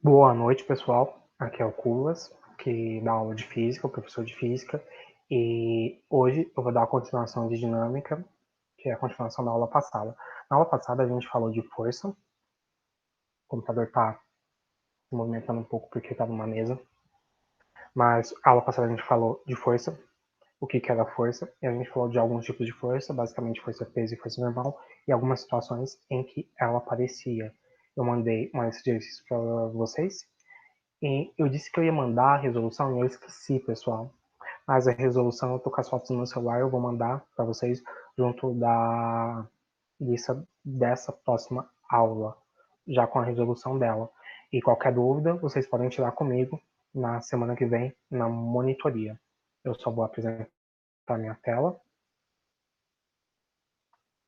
Boa noite, pessoal. Aqui é o Culas, que dá aula de física, o professor de física. E hoje eu vou dar a continuação de dinâmica, que é a continuação da aula passada. Na aula passada a gente falou de força. O computador está se movimentando um pouco porque está numa mesa. Mas a aula passada a gente falou de força, o que era força, e a gente falou de alguns tipos de força, basicamente força peso e força normal, e algumas situações em que ela aparecia. Eu mandei um exercício para vocês. E eu disse que eu ia mandar a resolução e eu esqueci, pessoal. Mas a resolução, eu tô com as fotos no meu celular, eu vou mandar para vocês junto dessa próxima aula, já com a resolução dela. E qualquer dúvida, vocês podem tirar comigo na semana que vem, na monitoria. Eu só vou apresentar minha tela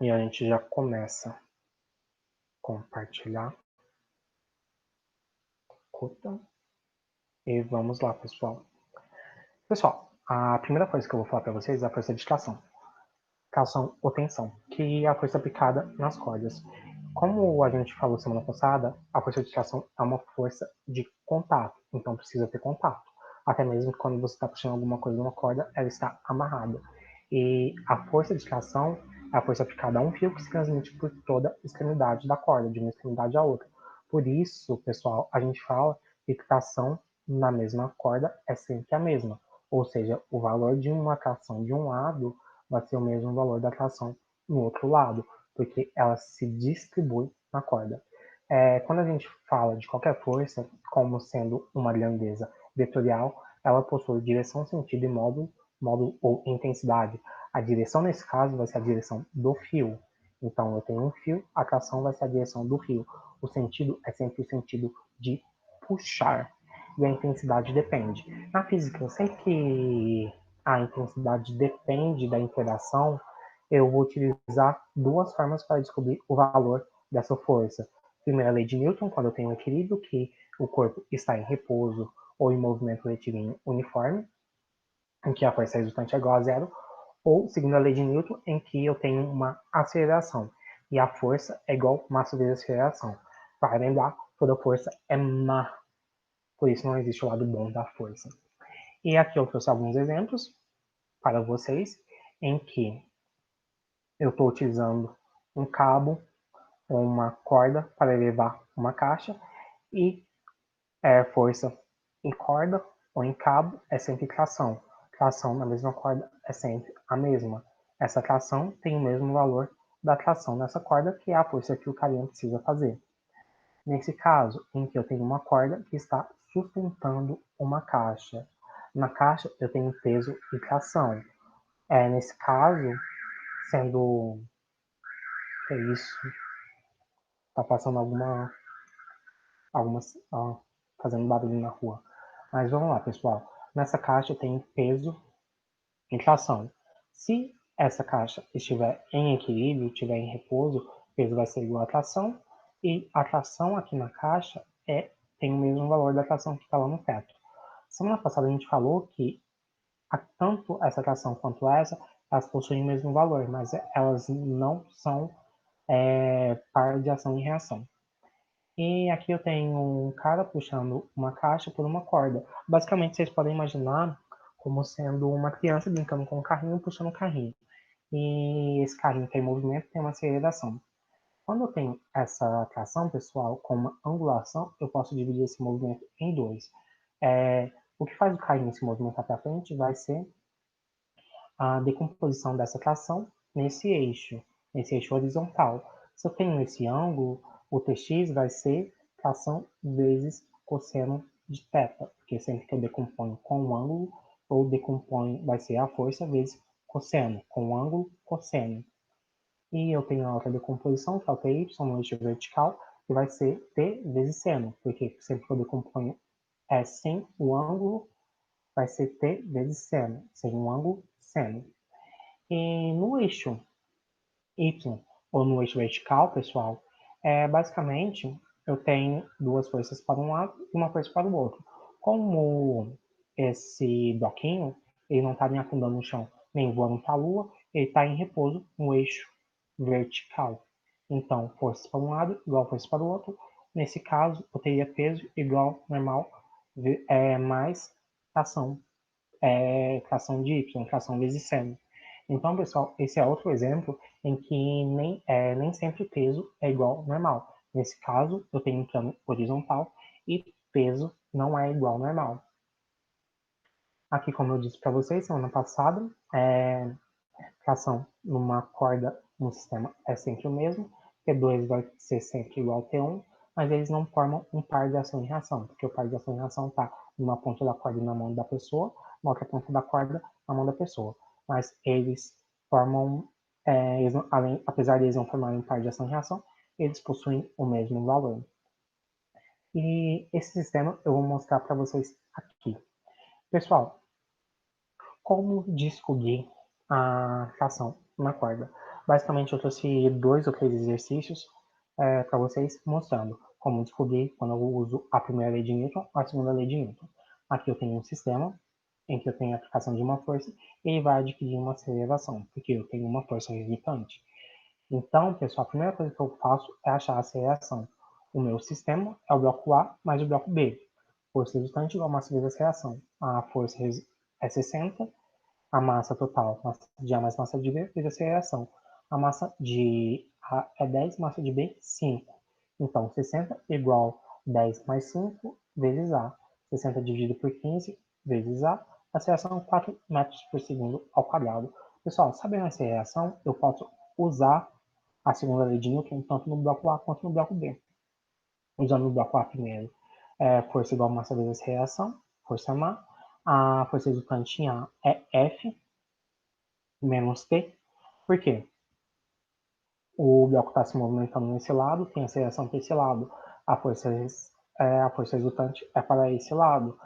e a gente já começa. Compartilhar. E vamos lá, pessoal. Pessoal, a primeira coisa que eu vou falar para vocês é a força de tração. Tração ou tensão, que é a força aplicada nas cordas. Como a gente falou semana passada, a força de tração é uma força de contato, então precisa ter contato. Até mesmo quando você está puxando alguma coisa numa corda, ela está amarrada. E a força de tração é a força aplicada a um fio que se transmite por toda a extremidade da corda, de uma extremidade à outra. Por isso, pessoal, a gente fala que tração na mesma corda é sempre a mesma. Ou seja, o valor de uma tração de um lado vai ser o mesmo valor da tração no outro lado, porque ela se distribui na corda. Quando a gente fala de qualquer força como sendo uma grandeza vetorial, ela possui direção, sentido e módulo ou intensidade. A direção, nesse caso, vai ser a direção do fio. Então, eu tenho um fio, a tração vai ser a direção do fio. O sentido é sempre o sentido de puxar. E a intensidade depende. Na física, sempre que a intensidade depende da interação, eu vou utilizar duas formas para descobrir o valor dessa força. Primeiro, a lei de Newton, quando eu tenho um equilíbrio, que o corpo está em repouso ou em movimento retilíneo uniforme, em que a força resultante é igual a zero, ou segundo a lei de Newton, em que eu tenho uma aceleração, e a força é igual a massa vezes aceleração. Para lembrar, toda força é má, por isso não existe o lado bom da força. E aqui eu trouxe alguns exemplos para vocês, em que eu estou utilizando um cabo ou uma corda para levar uma caixa e força em corda ou em cabo é sempre tração. Tração na mesma corda é sempre a mesma. Essa tração tem o mesmo valor da tração nessa corda, que é a força que o carinha precisa fazer. Nesse caso, em que eu tenho uma corda que está sustentando uma caixa. Na caixa eu tenho peso e tração. Nesse caso, sendo que é isso, tá passando algumas, fazendo barulho na rua. Mas vamos lá, pessoal. Nessa caixa tem peso e tração. Se essa caixa estiver em equilíbrio, estiver em repouso, o peso vai ser igual à tração, e a tração aqui na caixa tem o mesmo valor da tração que está lá no teto. Semana passada a gente falou que tanto essa tração quanto essa, elas possuem o mesmo valor, mas elas não são par de ação e reação. E aqui eu tenho um cara puxando uma caixa por uma corda. Basicamente, vocês podem imaginar como sendo uma criança brincando com um carrinho, puxando um carrinho. E esse carrinho tem movimento, tem uma aceleração. Quando eu tenho essa tração, pessoal, com uma angulação, eu posso dividir esse movimento em dois. O que faz o carrinho se movimentar para frente vai ser a decomposição dessa tração nesse eixo horizontal. Se eu tenho esse ângulo, o Tx vai ser tração vezes cosseno de θ, porque sempre que eu decomponho com um ângulo, ou decomponho, vai ser a força vezes cosseno, com ângulo, cosseno. E eu tenho a outra decomposição, que é o Ty, no eixo vertical, que vai ser T vezes seno, porque sempre que eu decomponho sem o ângulo, vai ser T vezes seno, sem um ângulo, seno. E no eixo Y ou no eixo vertical, pessoal, basicamente eu tenho duas forças para um lado e uma força para o outro. Como esse bloquinho ele não está nem afundando no chão, nem voando para a lua, ele está em repouso no eixo vertical. Então, forças para um lado igual forças para o outro, Nesse caso, eu teria peso igual normal mais tração, tração de y, tração vezes seno. Então, pessoal, esse é outro exemplo em que nem sempre peso é igual ao normal. Nesse caso, eu tenho um plano horizontal e peso não é igual ao normal. Aqui, como eu disse para vocês semana passada, tração numa corda no sistema é sempre o mesmo, T2 vai ser sempre igual a T1, mas eles não formam um par de ação e reação, porque o par de ação e reação está numa ponta da corda na mão da pessoa, na outra ponta da corda na mão da pessoa. Mas eles formam, apesar de eles não formarem um par de ação e reação, eles possuem o mesmo valor. E esse sistema eu vou mostrar para vocês aqui. Pessoal, como descobrir a tração na corda? Basicamente, eu trouxe 2 ou 3 exercícios para vocês mostrando como descobrir quando eu uso a primeira lei de Newton ou a segunda lei de Newton. Aqui eu tenho um sistema em que eu tenho a aplicação de uma força e ele vai adquirir uma aceleração, porque eu tenho uma força resultante. Então, pessoal, a primeira coisa que eu faço é achar a aceleração. O meu sistema é o bloco A mais o bloco B. Força resultante igual a massa vezes aceleração. A força é 60, a massa total, massa de A mais massa de B, vezes a aceleração. A massa de A é 10, massa de B 5. Então, 60 igual 10 mais 5 vezes A. 60 dividido por 15 vezes A. A aceleração é 4 metros por segundo ao quadrado. Pessoal, sabendo a aceleração, eu posso usar a segunda lei de Newton tanto no bloco A quanto no bloco B. Usando o bloco A primeiro, força igual a massa vezes a aceleração, força má. A força resultante em A é F menos T. Por quê? O bloco está se movimentando nesse lado, tem aceleração para esse lado. A força resultante é para esse lado.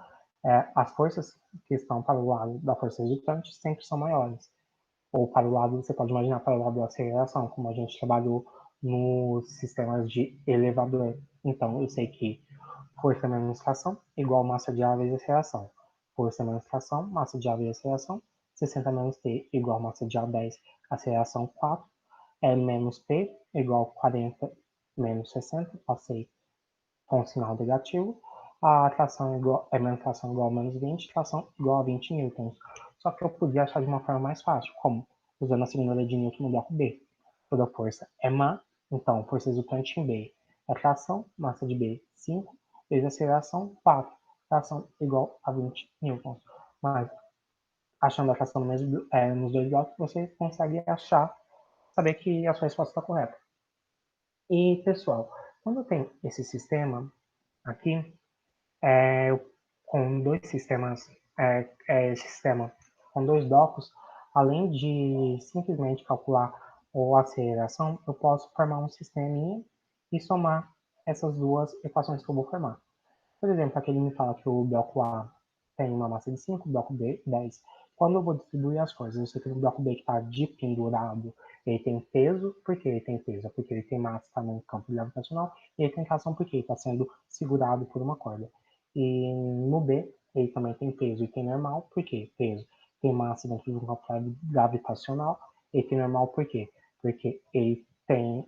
As forças que estão para o lado da força resultante sempre são maiores. Ou para o lado, você pode imaginar para o lado da aceleração, como a gente trabalhou nos sistemas de elevador. Então, eu sei que força menos tração igual massa de ar vezes aceleração. Força menos tração, massa de ar vezes aceleração. 60 menos T igual massa de ar 10, aceleração 4. Menos P igual 40 menos 60, passei com o sinal negativo. A tração menos tração igual a menos 20, tração igual a 20 newtons. Só que eu podia achar de uma forma mais fácil, como usando a segunda lei de Newton no bloco B. Toda força é má, então força resultante em B é tração, massa de B 5, vezes aceleração 4, tração igual a 20 newtons. Mas achando a tração nos dois blocos, você consegue saber que a sua resposta está correta. E, pessoal, quando eu tenho esse sistema aqui, com dois sistemas, esse sistema com dois blocos, além de simplesmente calcular a aceleração, eu posso formar um sisteminha e somar essas duas equações que eu vou formar. Por exemplo, aqui ele me fala que o bloco A tem uma massa de 5, o bloco B 10. Quando eu vou distribuir as coisas, eu sei que o bloco B que está de pendurado, ele tem peso. Por que ele tem peso? Porque ele tem massa, está no campo gravitacional, e ele tem tração porque ele está sendo segurado por uma corda. E no B, ele também tem peso e tem normal. Por quê? Peso tem massa dentro de um campo gravitacional, e tem normal por quê? Porque ele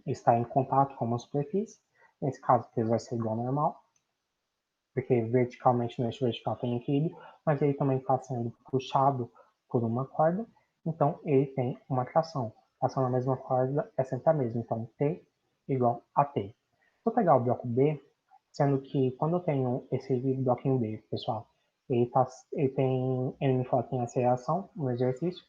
está em contato com uma superfície. Nesse caso, o peso vai ser igual ao normal, porque verticalmente no eixo vertical tem equilíbrio, mas ele também está sendo puxado por uma corda, então ele tem uma tração. A tração na mesma corda é sempre a mesma, então T igual a T. Vou pegar o bloco B, sendo que quando eu tenho esse bloquinho B, pessoal, ele me fala que tem aceleração no exercício.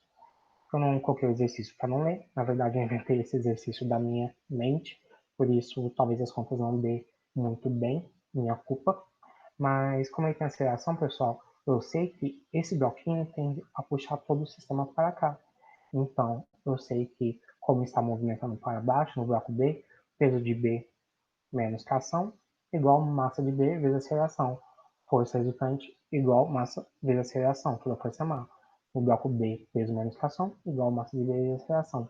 Eu não coloquei o exercício para não ler, na verdade eu inventei esse exercício da minha mente, por isso talvez as contas não dê muito bem, minha culpa. Mas como ele tem aceleração, pessoal, eu sei que esse bloquinho tende a puxar todo o sistema para cá. Então, eu sei que, como está movimentando para baixo no bloco B, peso de B menos tração igual massa de B vezes aceleração. Força resultante igual massa vezes aceleração, toda força é má. No bloco B, peso menos tração igual massa de B vezes aceleração.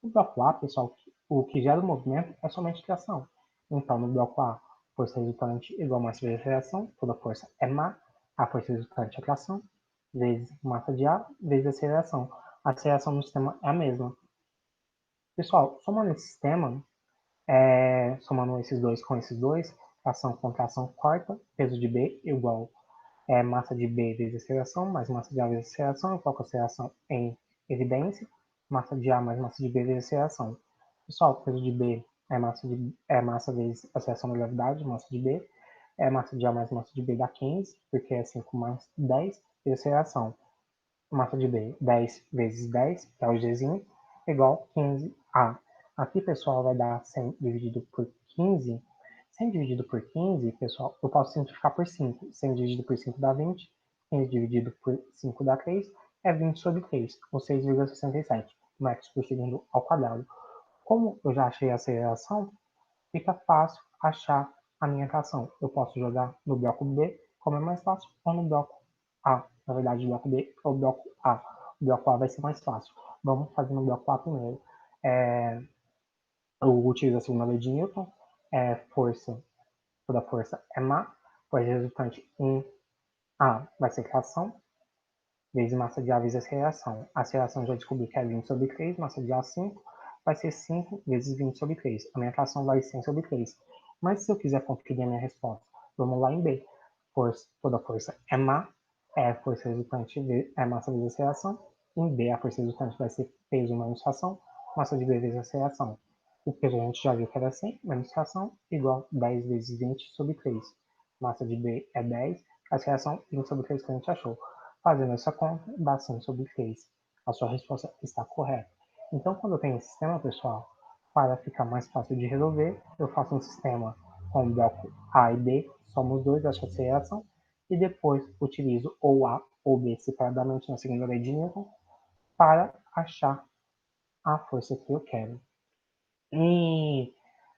No bloco A, pessoal, o que gera o movimento é somente tração. Então, no bloco A, força resultante igual massa vezes aceleração, toda força é má. A força resultante é tração, vezes massa de A, vezes aceleração. A aceleração no sistema é a mesma. Pessoal, somando esse sistema, somando esses dois com esses dois, ação contra ação corta, peso de B igual massa de B vezes aceleração, mais massa de A vezes aceleração, eu coloco a aceleração em evidência, massa de A mais massa de B vezes aceleração. Pessoal, o peso de B é massa vezes aceleração da gravidade, massa de B, massa de A mais massa de B dá 15, porque é 5 mais 10, vezes aceleração. Massa de B, 10 vezes 10, que é o Gzinho, igual 15A. Aqui, pessoal, vai dar 100 dividido por 15. 100 dividido por 15, pessoal, eu posso simplificar por 5. 100 dividido por 5 dá 20. 15 dividido por 5 dá 3. É 20 sobre 3, ou 6,67 metros por segundo ao quadrado. Como eu já achei a aceleração, fica fácil achar a minha equação. Eu posso jogar no bloco B, como é mais fácil, ou no bloco A. Na verdade, o bloco B ou o bloco A. O bloco A vai ser mais fácil. Vamos fazer no bloco A primeiro. Eu utilizo a segunda lei de Newton. Toda força é má, pois resultante em A vai ser tração, vezes massa de A vezes aceleração. A aceleração já descobri que é 20 sobre 3, massa de A 5, vai ser 5 vezes 20 sobre 3. A minha tração vai 100 sobre 3. Mas se eu quiser conferir a minha resposta, vamos lá em B. Toda força é má, força resultante é massa vezes aceleração. Em B, a força resultante vai ser peso menos tração, massa de B vezes aceleração. O peso a gente já viu que era 100, menos tração, igual 10 vezes 20 sobre 3. Massa de B é 10, aceleração 20 sobre 3 que a gente achou. Fazendo essa conta, dá 100 sobre 3. A sua resposta está correta. Então, quando eu tenho um sistema, pessoal, para ficar mais fácil de resolver, eu faço um sistema com o bloco A e B, somos dois, acho a aceleração, e depois utilizo ou A ou B separadamente na segunda lei de Newton para achar a força que eu quero. E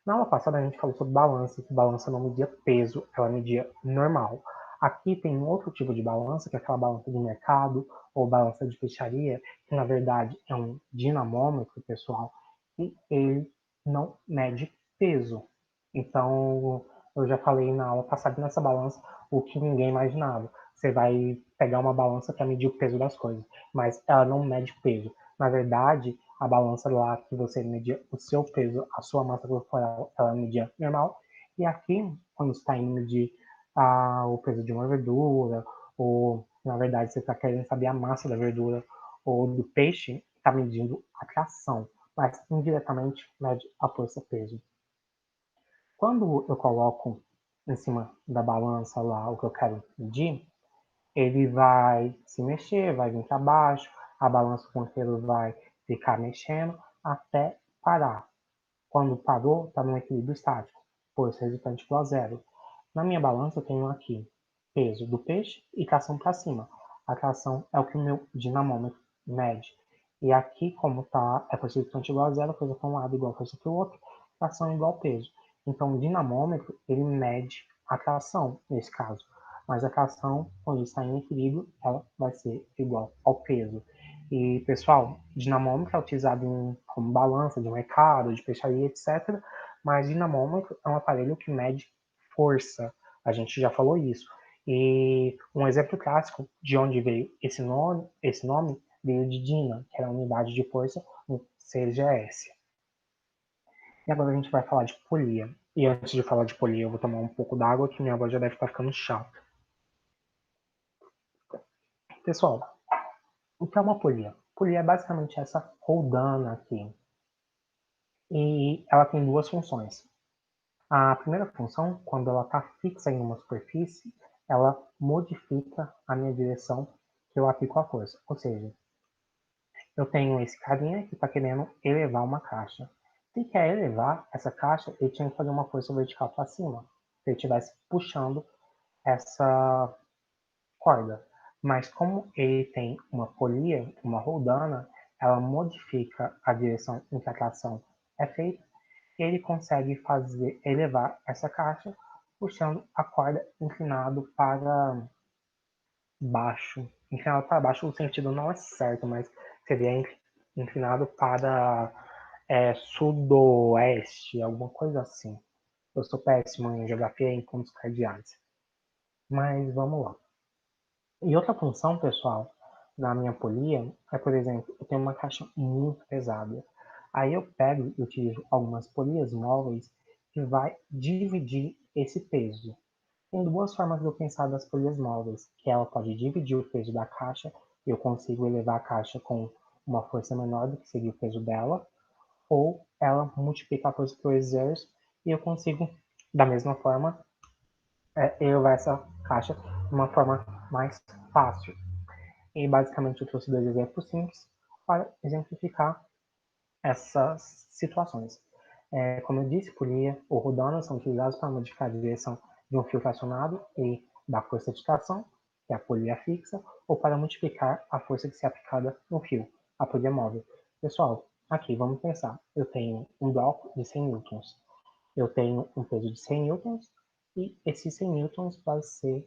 na aula passada a gente falou sobre balança, que balança não media peso, ela media normal. Aqui tem um outro tipo de balança, que é aquela balança de mercado ou balança de peixaria, que na verdade é um dinamômetro, pessoal, e ele não mede peso. Então, eu já falei na aula passada nessa balança o que ninguém imaginava. Você vai pegar uma balança para medir o peso das coisas, mas ela não mede peso. Na verdade, a balança lá que você media o seu peso, a sua massa corporal, ela media normal. E aqui, quando você está indo medir o peso de uma verdura, ou na verdade você está querendo saber a massa da verdura ou do peixe, está medindo a tração, mas indiretamente mede a força-peso. Quando eu coloco em cima da balança lá o que eu quero medir, ele vai se mexer, vai vir para baixo, a balança ponteiro vai ficar mexendo até parar. Quando parou, está no equilíbrio estático, força resultante igual a zero. Na minha balança eu tenho aqui peso do peixe e tração para cima. A tração é o que o meu dinamômetro mede. E aqui, como está é força resultante igual a zero, coisa para um lado igual a força para o outro, tração igual peso. Então, o dinamômetro, ele mede a tração, nesse caso. Mas a tração, quando está em equilíbrio, ela vai ser igual ao peso. E, pessoal, dinamômetro é utilizado como balança de mercado, de peixaria, etc. Mas dinamômetro é um aparelho que mede força. A gente já falou isso. E um exemplo clássico de onde veio esse nome veio de Dina, que era a unidade de força no CGS. E agora a gente vai falar de polia. E antes de falar de polia, eu vou tomar um pouco d'água, que minha voz já deve estar ficando chata. Pessoal, o que é uma polia? Polia é basicamente essa roldana aqui. E ela tem duas funções. A primeira função, quando ela está fixa em uma superfície, ela modifica a minha direção que eu aplico a força. Ou seja, eu tenho esse carinha que está querendo elevar uma caixa. Se quer elevar essa caixa, ele tinha que fazer uma força vertical para cima. Se ele estivesse puxando essa corda. Mas como ele tem uma polia, uma roldana, ela modifica a direção em que a tração é feita e ele consegue elevar essa caixa puxando a corda inclinado para baixo. Inclinado para baixo, o sentido não é certo, mas seria inclinado para sudoeste, alguma coisa assim. Eu sou péssimo em geografia e em pontos cardeais. Mas vamos lá. E outra função, pessoal, da minha polia é, por exemplo, eu tenho uma caixa muito pesada. Aí eu pego e utilizo algumas polias móveis que vai dividir esse peso? Tem duas formas de eu pensar das polias móveis, que ela pode dividir o peso da caixa, e eu consigo elevar a caixa com uma força menor do que seria o peso dela, ou ela multiplica a força que eu exerço e eu consigo, da mesma forma, elevar essa caixa de uma forma mais fácil. E basicamente eu trouxe dois exemplos simples para exemplificar essas situações. Como eu disse, polia ou rodana são utilizados para modificar a direção de um fio fracionado e da força de tração, que é a polia fixa, ou para multiplicar a força que se é aplicada no fio, a polia móvel. Pessoal, aqui vamos pensar. Eu tenho um bloco de 100 newtons. Eu tenho um peso de 100 newtons e esses 100 newtons vai ser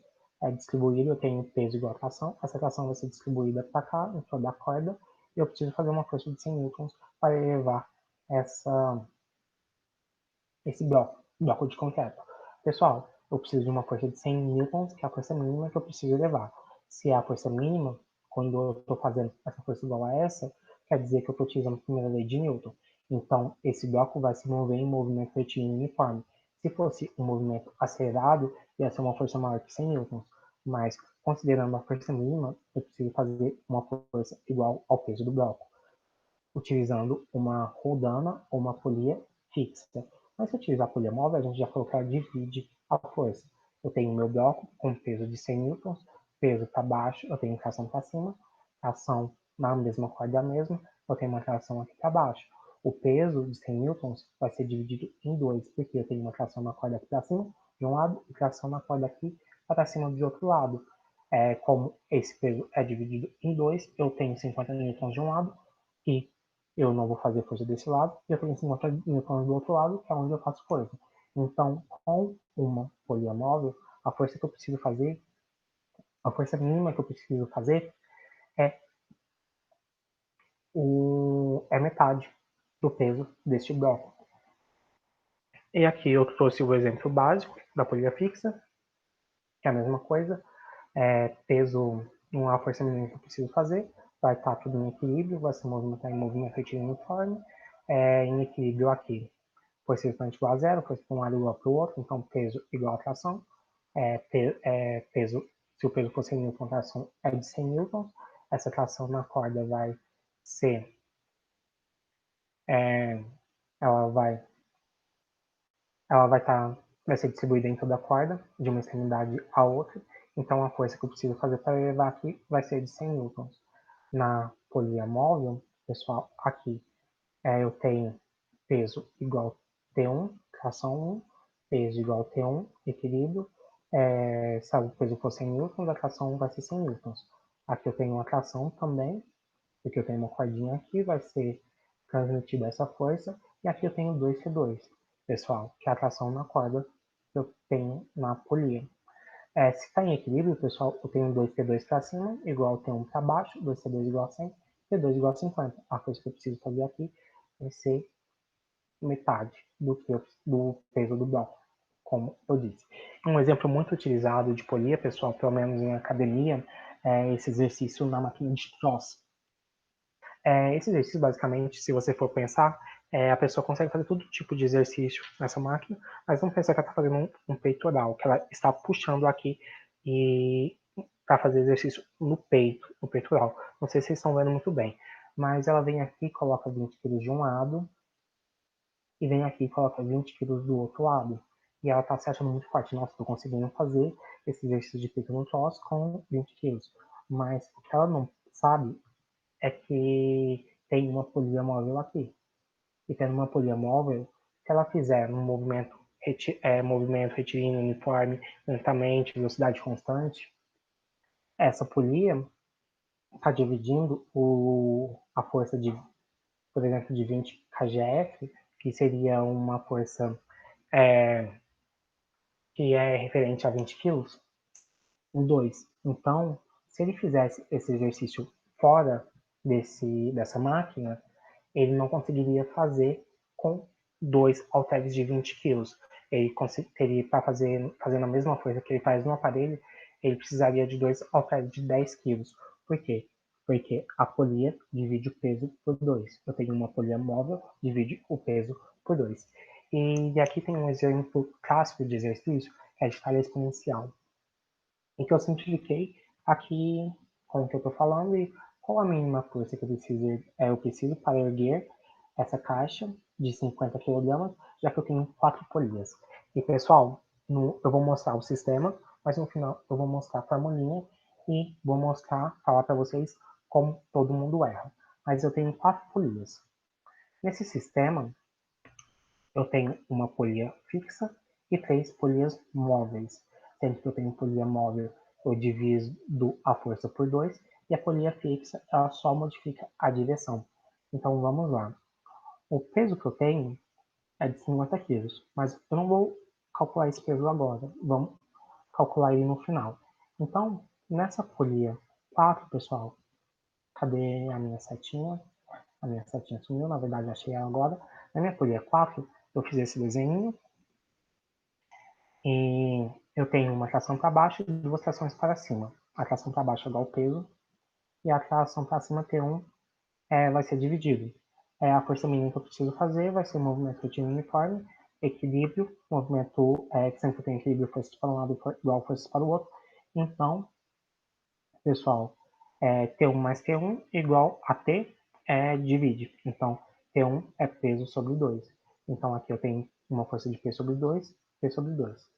distribuído. Eu tenho um peso igual a tração. Essa tração vai ser distribuída para cá, em toda a corda. E eu preciso fazer uma força de 100 newtons para elevar esse bloco de concreto. Pessoal, eu preciso de uma força de 100 newtons, que é a força mínima que eu preciso elevar. Se é a força mínima, quando eu estou fazendo essa força igual a essa, quer dizer que eu estou utilizando a primeira lei de Newton. Então, esse bloco vai se mover em movimento retilíneo uniforme. Se fosse um movimento acelerado, ia ser uma força maior que 100 newtons. Mas, considerando a força mínima, eu preciso fazer uma força igual ao peso do bloco, utilizando uma rodana ou uma polia fixa. Mas se eu utilizar a polia móvel, a gente já falou que ela divide a força. Eu tenho o meu bloco com peso de 100 newtons, peso para baixo, eu tenho tração para cima, tração na mesma corda mesma, eu tenho uma tração aqui para baixo. O peso de 100 newtons vai ser dividido em dois, porque eu tenho uma tração na corda aqui para cima de um lado e tração na corda aqui para cima do outro lado. Como esse peso é dividido em dois, eu tenho 50 newtons de um lado e eu não vou fazer força desse lado, e eu tenho 50 newtons do outro lado, que é onde eu faço força. Então, com uma polia móvel, a força que eu preciso fazer, a força mínima que eu preciso fazer é, metade do peso deste bloco. E aqui eu trouxe o exemplo básico da polia fixa, que é a mesma coisa. Peso, uma força mínima que eu preciso fazer, vai estar tudo em equilíbrio, vai se movimentar em movimento retilíneo uniforme, em equilíbrio aqui. Força resultante igual a zero, força para um lado igual para o outro, então peso igual a tração. Peso, se o peso for 100 newtons, a tração é de 100 newtons. Essa tração na corda vai ser, ela vai, vai ser distribuída em toda a corda, de uma extremidade à outra. Então a força que eu preciso fazer para levar aqui vai ser de 100 newtons. Na polia móvel, pessoal, aqui eu tenho peso igual T1, tração 1, peso igual T1, equilíbrio. Se o peso for 100 newtons, a tração 1 vai ser 100 newtons. Aqui eu tenho uma tração também, porque eu tenho uma cordinha aqui, vai ser transmitida essa força. E aqui eu tenho 2C2, pessoal, que é a tração na corda que eu tenho na polia. Se está em equilíbrio, pessoal, eu tenho 2T2 para cima, igual a T1 para baixo, 2T2 igual a 100, T2 igual a 50. A força que eu preciso fazer aqui vai ser metade do peso do bloco, como eu disse. Um exemplo muito utilizado de polia, pessoal, pelo menos em academia, é esse exercício na máquina de Tross. Esse exercício, basicamente, se você for pensar, a pessoa consegue fazer todo tipo de exercício nessa máquina, mas vamos pensar que ela está fazendo um peitoral, que ela está puxando aqui e para fazer exercício no peito, no peitoral. Não sei se vocês estão vendo muito bem, mas ela vem aqui, coloca 20 kg de um lado, e vem aqui e coloca 20 quilos do outro lado. E ela tá se achando muito forte. Nossa, tô conseguindo fazer esse exercício de peito no troço com 20 quilos. Mas o que ela não sabe é que tem uma polia móvel aqui. E tendo uma polia móvel, se ela fizer um movimento retilíneo uniforme, lentamente, velocidade constante, essa polia está dividindo a força de, por exemplo, de 20 kgf, que seria uma força é, que é referente a 20 quilos, em dois. Então, se ele fizesse esse exercício fora dessa máquina, ele não conseguiria fazer com dois halteres de 20 quilos. Ele teria, para fazendo a mesma coisa que ele faz no aparelho, ele precisaria de dois halteres de 10 quilos. Por quê? Porque a polia divide o peso por dois. Eu tenho uma polia móvel, divide o peso por dois. E aqui tem um exemplo clássico de exercício, que é de talha exponencial, em que eu simplifiquei aqui com o que eu estou falando e qual a mínima força que eu preciso para erguer essa caixa de 50 kg, já que eu tenho 4 polias. E pessoal, eu vou mostrar o sistema, mas no final eu vou mostrar a formulinha e vou falar para vocês como todo mundo erra. Mas eu tenho 4 polias. Nesse sistema, eu tenho uma polia fixa e 3 polias móveis. Sempre que eu tenho polia móvel, eu divido a força por 2 e a polia fixa, ela só modifica a direção. Então vamos lá. O peso que eu tenho é de 50 quilos, mas eu não vou calcular esse peso agora. Vamos calcular ele no final. Então, nessa polia 4, pessoal, cadê a minha setinha? A minha setinha sumiu, na verdade achei ela agora. Na minha polia 4, eu fiz esse desenho e eu tenho uma tração para baixo e 2 trações para cima. A tração para baixo é igual ao peso e a tração para cima T1 vai ser dividido. A força mínima que eu preciso fazer vai ser o movimento rotina uniforme, equilíbrio, movimento que sempre tem equilíbrio, forças para um lado igual forças para o outro. Então, pessoal, T1 mais T1 igual a T divide. Então, T1 é peso sobre 2. Então, aqui eu tenho uma força de P sobre 2, P sobre 2.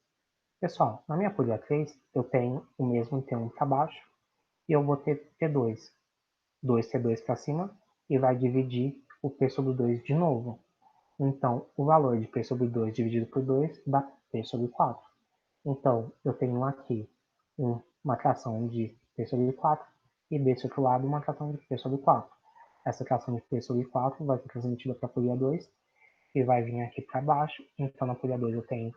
Pessoal, na minha polia 3, eu tenho o mesmo T1 para baixo e eu vou ter T2. 2T2 para cima e vai dividir o P sobre 2 de novo. Então, o valor de P sobre 2 dividido por 2 dá P sobre 4. Então, eu tenho aqui uma tração de P sobre 4 e desse outro lado uma tração de P sobre 4. Essa tração de P sobre 4 vai ser transmitida para a polia 2 e vai vir aqui para baixo. Então, na polia 2 eu tenho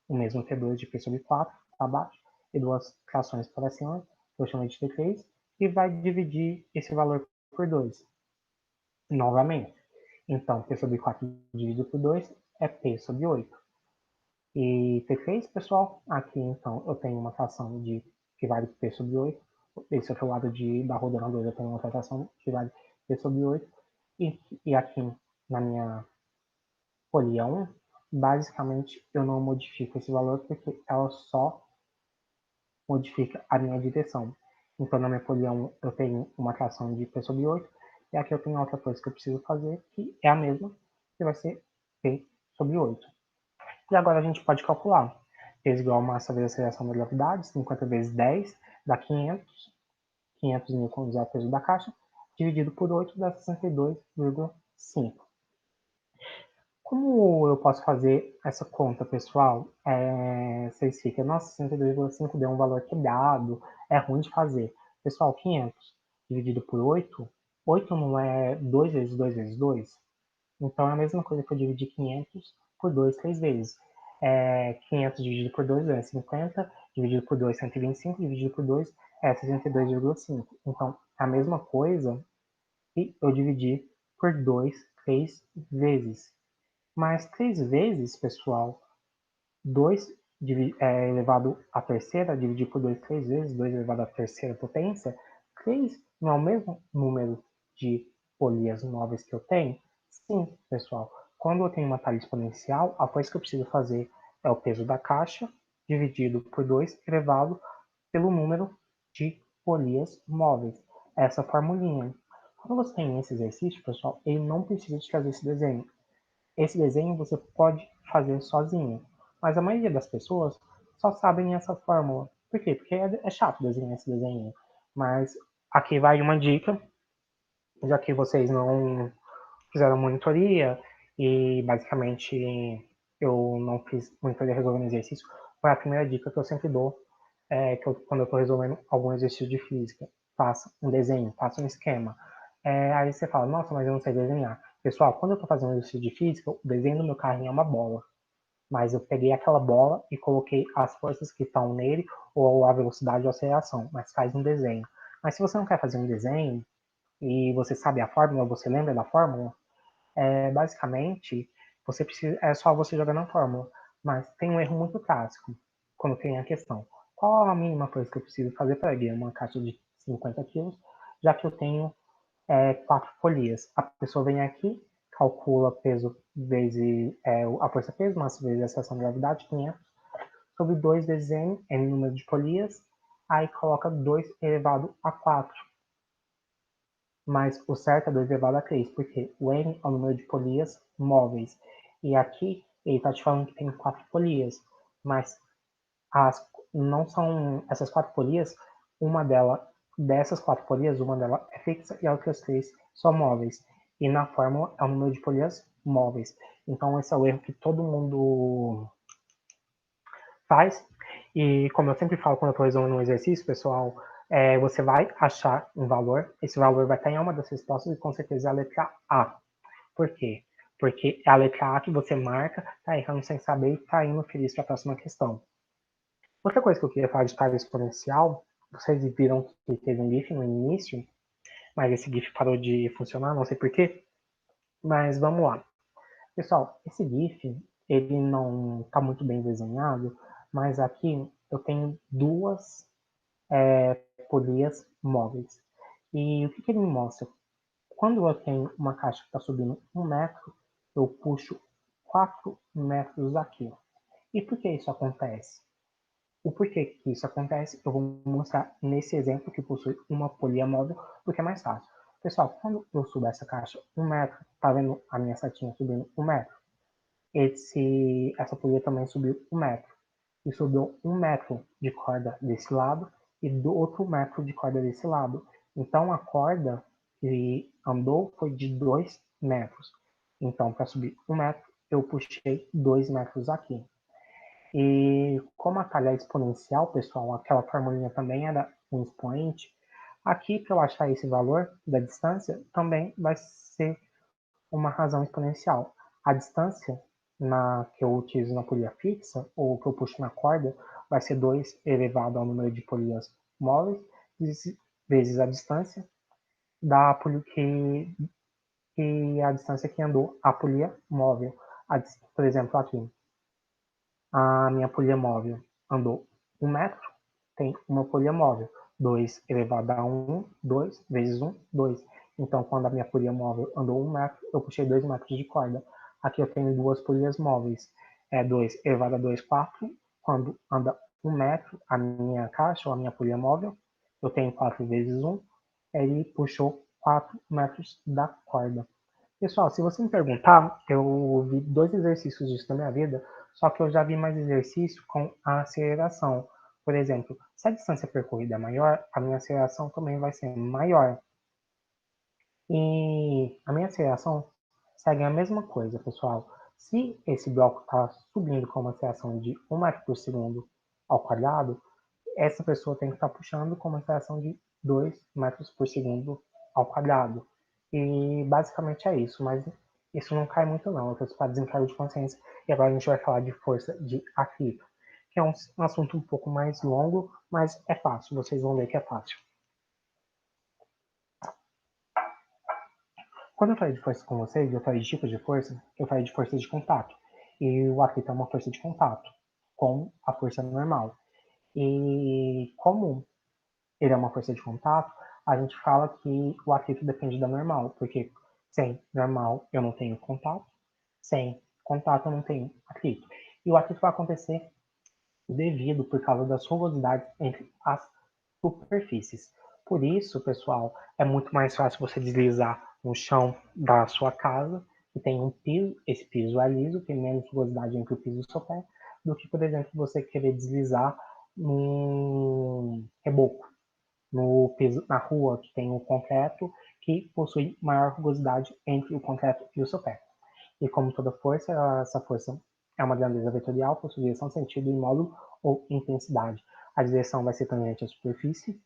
o mesmo T2 de P sobre 4 para baixo e 2 trações para cima, que eu chamo de T3, e vai dividir esse valor por 2 novamente. Então, P sobre 4 dividido por 2 é P sobre 8. E P3, pessoal, aqui então eu tenho uma fração que vale P sobre 8. Esse outro lado da rodando eu tenho uma fração que vale P sobre 8. E aqui na minha polia 1, basicamente eu não modifico esse valor porque ela só modifica a minha direção. Então na minha polia 1 eu tenho uma tração de P sobre 8. E aqui eu tenho outra coisa que eu preciso fazer, que é a mesma, que vai ser P sobre 8. E agora a gente pode calcular. Peso igual a massa vezes a aceleração da gravidade, 50 vezes 10 dá 500. 500 newtons é o peso da caixa, dividido por 8 dá 62,5. Como eu posso fazer essa conta, pessoal? Vocês ficam, nossa, 62,5 deu um valor quebrado, é ruim de fazer. Pessoal, 500 dividido por 8, 8 não é 2 vezes 2 vezes 2? Então é a mesma coisa que eu dividir 500 por 2 3 vezes. 500 dividido por 2 é 50, dividido por 2 125, dividido por 2 é 62,5. Então é a mesma coisa que eu dividir por 2 3 vezes. Mas 3 vezes, pessoal, 2 elevado à terceira, dividir por 2 3 vezes, 2 elevado à terceira potência, 3 não é o mesmo número de polias móveis que eu tenho? Sim, pessoal. Quando eu tenho uma talha exponencial, a coisa que eu preciso fazer é o peso da caixa dividido por 2 elevado pelo número de polias móveis. Essa formulinha. Quando você tem esse exercício, pessoal, ele não precisa de trazer esse desenho. Esse desenho você pode fazer sozinho, mas a maioria das pessoas só sabem essa fórmula. Por quê? Porque é chato desenhar esse desenho. Mas aqui vai uma dica, já que vocês não fizeram monitoria e basicamente eu não fiz monitoria resolvendo exercício, foi a primeira dica que eu sempre dou quando eu estou resolvendo algum exercício de física. Faça um desenho, faça um esquema. Aí você fala, nossa, mas eu não sei desenhar. Pessoal, quando eu estou fazendo exercício de física, o desenho do meu carrinho é uma bola. Mas eu peguei aquela bola e coloquei as forças que estão nele ou a velocidade ou a aceleração, mas faz um desenho. Mas se você não quer fazer um desenho e você sabe a fórmula, você lembra da fórmula, basicamente é só você jogar na fórmula. Mas tem um erro muito clássico quando tem a questão. Qual a mínima coisa que eu preciso fazer para erguer uma caixa de 50 quilos, já que eu tenho 4 polias? A pessoa vem aqui, calcula peso vezes a força peso, massa vezes a atração de gravidade, 500, sobre 2 vezes n número de polias, aí coloca 2 elevado a 4. Mas o certo é 2 elevado a 3, porque o n é o número de polias móveis. E aqui ele está te falando que tem 4 polias, mas não são essas 4 polias, dessas 4 polias, uma delas é fixa e as outras 3 são móveis. E na fórmula é o número de polias móveis. Então esse é o erro que todo mundo faz. E como eu sempre falo quando eu estou resolvendo um exercício, pessoal, você vai achar um valor, esse valor vai estar em uma das respostas e com certeza é a letra A. Por quê? Porque é a letra A que você marca, tá errando sem saber e tá indo feliz para a próxima questão. Outra coisa que eu queria falar de escala exponencial, vocês viram que teve um GIF no início, mas esse GIF parou de funcionar, não sei porquê, mas vamos lá. Pessoal, esse GIF, ele não está muito bem desenhado, mas aqui eu tenho duas polias móveis. E o que ele me mostra? Quando eu tenho uma caixa que está subindo 1 metro, eu puxo 4 metros aqui. E por que isso acontece? O porquê que isso acontece, eu vou mostrar nesse exemplo que possui uma polia móvel, porque é mais fácil. Pessoal, quando eu subo essa caixa 1 metro, tá vendo a minha setinha subindo 1 metro? Essa polia também subiu 1 metro. E subiu 1 metro de corda desse lado e do outro metro de corda desse lado. Então a corda que andou foi de 2 metros. Então, para subir 1 metro, eu puxei 2 metros aqui. E como a talha é exponencial, pessoal, aquela formulinha também era um expoente, aqui para eu achar esse valor da distância também vai ser uma razão exponencial. A distância que eu utilizo na polia fixa, ou que eu puxo na corda, vai ser 2 elevado ao número de polias móveis, vezes a distância da polia que a distância que andou a polia móvel. Por exemplo, aqui, a minha polia móvel andou 1 metro, tem uma polia móvel. 2 elevado a 1, 2 vezes 1, 2. Então, quando a minha polia móvel andou 1 metro, eu puxei 2 metros de corda. Aqui eu tenho duas polias móveis. 2 elevado a 2, 4. Quando anda 1 metro, a minha caixa ou a minha polia móvel, eu tenho 4 vezes 1. Ele puxou 4 metros da corda. Pessoal, se você me perguntar, eu vi 2 exercícios disso na minha vida, só que eu já vi mais exercício com a aceleração. Por exemplo, se a distância percorrida é maior, a minha aceleração também vai ser maior. E a minha aceleração segue a mesma coisa, pessoal. Se esse bloco está subindo com uma aceleração de 1 metro por segundo ao quadrado, essa pessoa tem que estar puxando com uma aceleração de 2 metros por segundo ao quadrado. E basicamente é isso, mas isso não cai muito não, eu estou para desencargo de consciência. E agora a gente vai falar de força de atrito, que é um assunto um pouco mais longo, mas é fácil, vocês vão ver que é fácil. Quando eu falei de força com vocês, eu falei de tipos de força, eu falei de força de contato. E o atrito é uma força de contato com a força normal. E como ele é uma força de contato, a gente fala que o atrito depende da normal, porque sem normal eu não tenho contato, sem contato eu não tenho atrito. E o atrito vai acontecer devido por causa das rugosidades entre as superfícies. Por isso, pessoal, é muito mais fácil você deslizar no chão da sua casa, que tem um piso, esse piso é liso, tem menos rugosidade entre o piso e o seu pé, do que, por exemplo, você querer deslizar num reboco, no piso, na rua, que tem o concreto, que possui maior rugosidade entre o concreto e o seu pé. E como toda força, essa força é uma grandeza vetorial, possui direção, sentido e módulo ou intensidade. A direção vai ser tangente à superfície,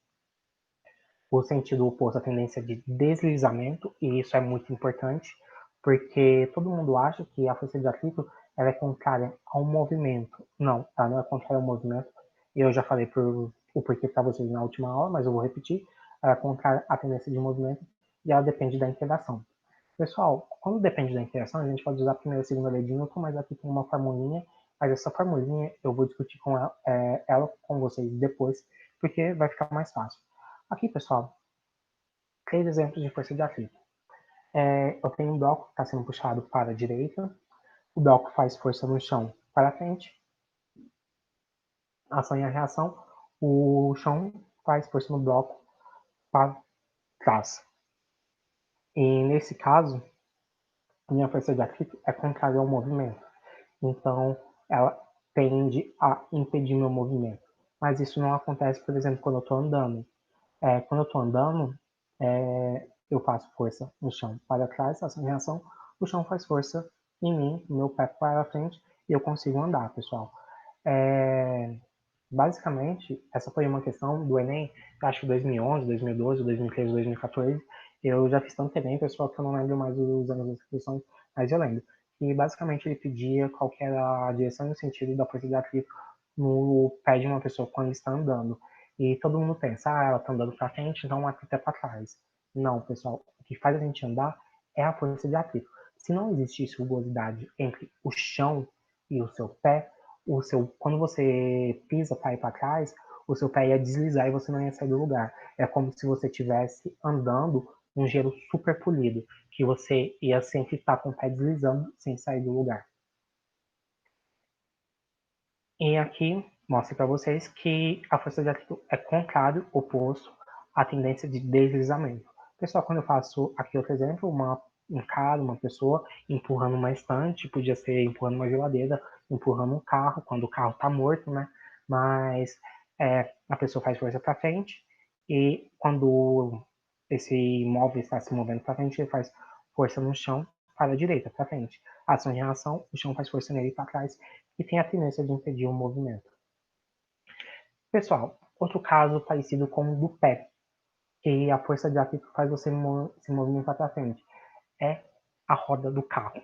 o sentido oposto à tendência de deslizamento, e isso é muito importante, porque todo mundo acha que a força de atrito ela é contrária ao movimento. Não, ela não é contrária ao movimento. Eu já falei o porquê para vocês na última aula, mas eu vou repetir. Ela é contrária à tendência de movimento e ela depende da interação. Pessoal, quando depende da interação, a gente pode usar a primeira e a segunda lei de Newton, mas aqui tem uma formulinha, mas essa formulinha eu vou discutir com ela com vocês depois, porque vai ficar mais fácil. Aqui, pessoal, 3 exemplos de força de atrito. Eu tenho um bloco que está sendo puxado para a direita, o bloco faz força no chão para frente, ação e a reação, o chão faz força no bloco para trás. E nesse caso, minha força de atrito é contrária ao movimento. Então, ela tende a impedir meu movimento. Mas isso não acontece, por exemplo, quando eu estou andando. Quando eu estou andando, eu faço força no chão para trás, ação e reação. O chão faz força em mim, meu pé para frente, e eu consigo andar, pessoal. É, Basicamente, essa foi uma questão do Enem, acho que 2011, 2012, 2013, 2014. Eu já fiz tanto Enem, pessoal, que eu não lembro mais os anos das inscrições, mas eu lembro. E basicamente ele pedia qual que era a direção e o sentido da força de atrito no pé de uma pessoa quando está andando. E todo mundo pensa, ela está andando para frente, então o atrito é para trás. Não, pessoal, o que faz a gente andar é a força de atrito. Se não existisse rugosidade entre o chão e o seu pé, quando você pisa para ir para trás, o seu pé ia deslizar e você não ia sair do lugar. É como se você estivesse andando um gelo super polido, que você ia sempre estar com o pé deslizando sem sair do lugar. E aqui mostra para vocês que a força de atrito é contrário, oposto à tendência de deslizamento. Pessoal, quando eu faço aqui outro exemplo, um cara, uma pessoa empurrando uma estante, podia ser empurrando uma geladeira, empurrando um carro, quando o carro está morto, né? Mas a pessoa faz força para frente e quando esse imóvel está se movendo para frente, ele faz força no chão para a direita, para frente. Ação e reação, o chão faz força nele para trás e tem a tendência de impedir o movimento. Pessoal, outro caso parecido com o do pé, que a força de atrito faz você se movimentar para frente, é a roda do carro.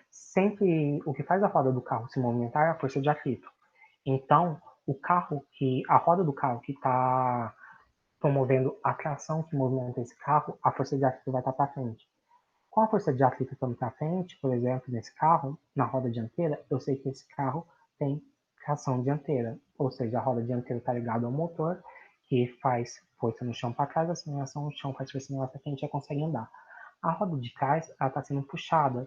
Sempre o que faz a roda do carro se movimentar é a força de atrito. Então, a roda do carro que está promovendo a tração que movimenta esse carro, a força de atrito vai estar para frente. Com a força de atrito estando para frente, por exemplo, nesse carro, na roda dianteira, eu sei que esse carro tem tração dianteira, ou seja, a roda dianteira está ligada ao motor, que faz força no chão para trás, a aceleração no chão faz força na para frente e já consegue andar. A roda de trás, ela está sendo puxada,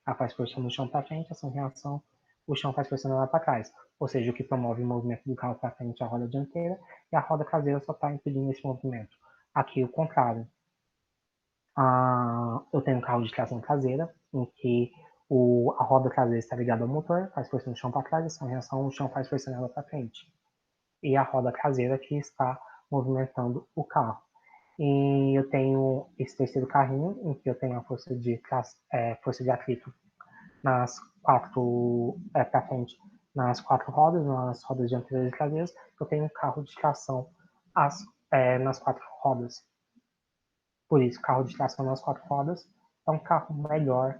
ela faz força no chão para frente, ação reação, o chão faz força nela para trás. Ou seja, o que promove o movimento do carro para frente é a roda dianteira e a roda traseira só está impedindo esse movimento. Aqui o contrário, eu tenho um carro de tração traseira, em que a roda traseira está ligada ao motor, faz força no chão para trás, ação reação, o chão faz força nela para frente. E a roda traseira que está movimentando o carro. E eu tenho esse terceiro carrinho, em que eu tenho a força de atrito nas para frente, nas quatro rodas, nas rodas dianteiras e traseiras. Eu tenho um carro de tração nas quatro rodas. Por isso, carro de tração nas quatro rodas é um carro melhor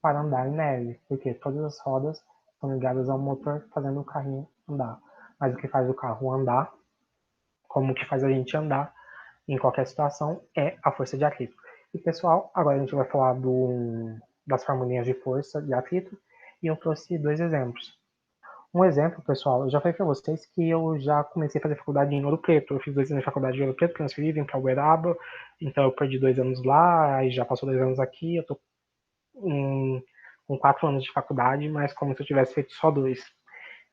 para andar em neve, porque todas as rodas estão ligadas ao motor fazendo o carrinho andar. Mas o que faz o carro andar, como o que faz a gente andar em qualquer situação, é a força de atrito. E pessoal, agora a gente vai falar das formulinhas de força de atrito, e eu trouxe dois exemplos. Um exemplo, pessoal, eu já falei para vocês que eu já comecei a fazer faculdade em Ouro Preto. Eu fiz 2 anos de faculdade em Ouro Preto, transferi, vim para Uberaba, então eu perdi 2 anos lá, aí já passou 2 anos aqui, eu tô com 4 anos de faculdade, mas como se eu tivesse feito só 2.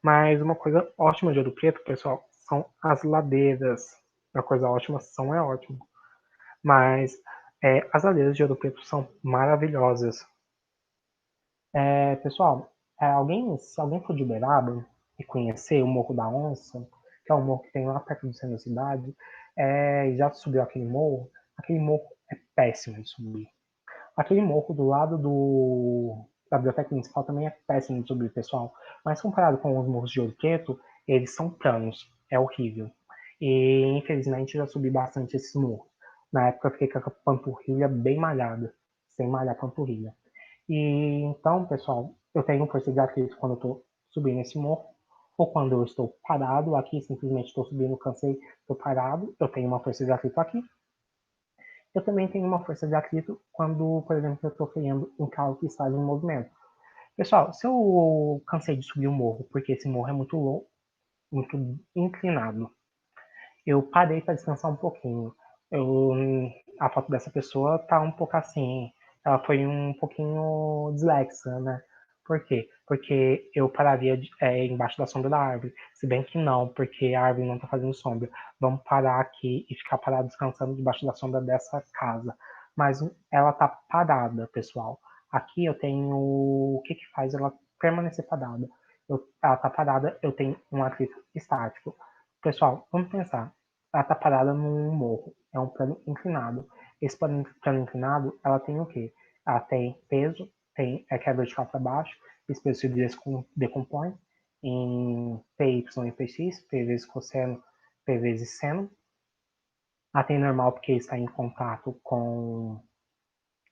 Mas uma coisa ótima de Ouro Preto, pessoal, são as ladeiras. Uma coisa ótima, são é ótimo. Mas as ladeiras de Ouro Preto são maravilhosas. Pessoal, se alguém for de Uberaba e conhecer o Morro da Onça, que é um morro que tem lá perto do centro da cidade, e já subiu aquele morro é péssimo de subir. Aquele morro do lado da biblioteca municipal também é péssimo de subir, pessoal. Mas comparado com os morros de Ouro Preto, eles são planos. É horrível. E infelizmente eu já subi bastante esses morros. Na época eu fiquei com a panturrilha bem malhada, sem malhar a panturrilha. E então, pessoal, eu tenho força de atrito quando eu estou subindo esse morro, ou quando eu estou parado aqui, simplesmente estou subindo, cansei, estou parado, eu tenho uma força de atrito aqui. Eu também tenho uma força de atrito quando, por exemplo, eu estou freando um carro que está em movimento. Pessoal, se eu cansei de subir o morro, porque esse morro é muito longo, muito inclinado, eu parei para descansar um pouquinho. Eu a foto dessa pessoa tá um pouco assim, ela foi um pouquinho dislexa, né? Por quê? Porque eu pararia embaixo da sombra da árvore. Se bem que não, porque a árvore não está fazendo sombra. Vamos parar aqui e ficar parado descansando debaixo da sombra dessa casa. Mas ela está parada, pessoal. Aqui eu tenho o que faz ela permanecer parada. Ela está parada, eu tenho um atrito estático. Pessoal, vamos pensar. Ela está parada num morro, é um plano inclinado. Esse plano inclinado, ela tem o quê? Ela tem peso, que é vertical para baixo, esse peso se decompõe em Py e Px, P vezes cosseno, P vezes seno. Ela tem normal porque está em contato com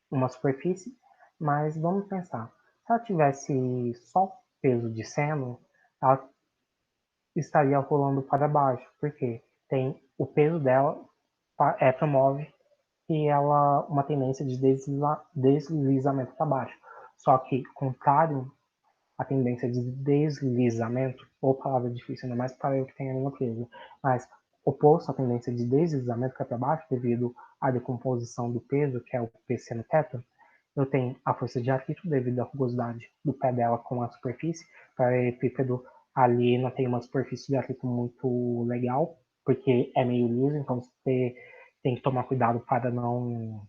uma superfície, mas vamos pensar, se ela tivesse só peso de seno, ela estaria rolando para baixo, porque tem o peso dela promove que ela uma tendência de deslizamento para baixo. Só que, contrário à tendência de deslizamento, ou palavra difícil, ainda mais para eu que tenho a língua presa, mas oposto à tendência de deslizamento que é para baixo, devido à decomposição do peso, que é o PC no teto, eu tenho a força de atrito devido à rugosidade do pé dela com a superfície. Paralelepípedo ali não tem uma superfície de atrito muito legal, porque é meio liso, então você tem que tomar cuidado para não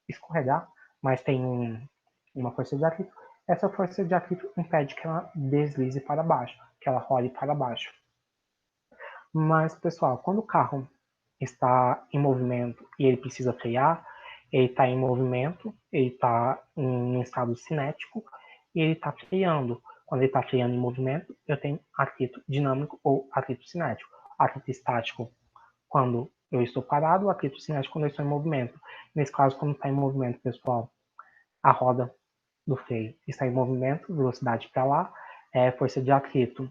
escorregar, mas tem uma força de atrito. Essa força de atrito impede que ela deslize para baixo, que ela role para baixo. Mas, pessoal, quando o carro está em movimento e ele precisa frear, ele está em movimento, ele está em estado cinético e ele está freando. Quando ele está freando em movimento, eu tenho atrito dinâmico ou atrito cinético. Atrito estático quando eu estou parado, atrito cinético quando eu estou em movimento. Nesse caso, quando está em movimento, pessoal, a roda do freio está em movimento, velocidade para lá, força de atrito.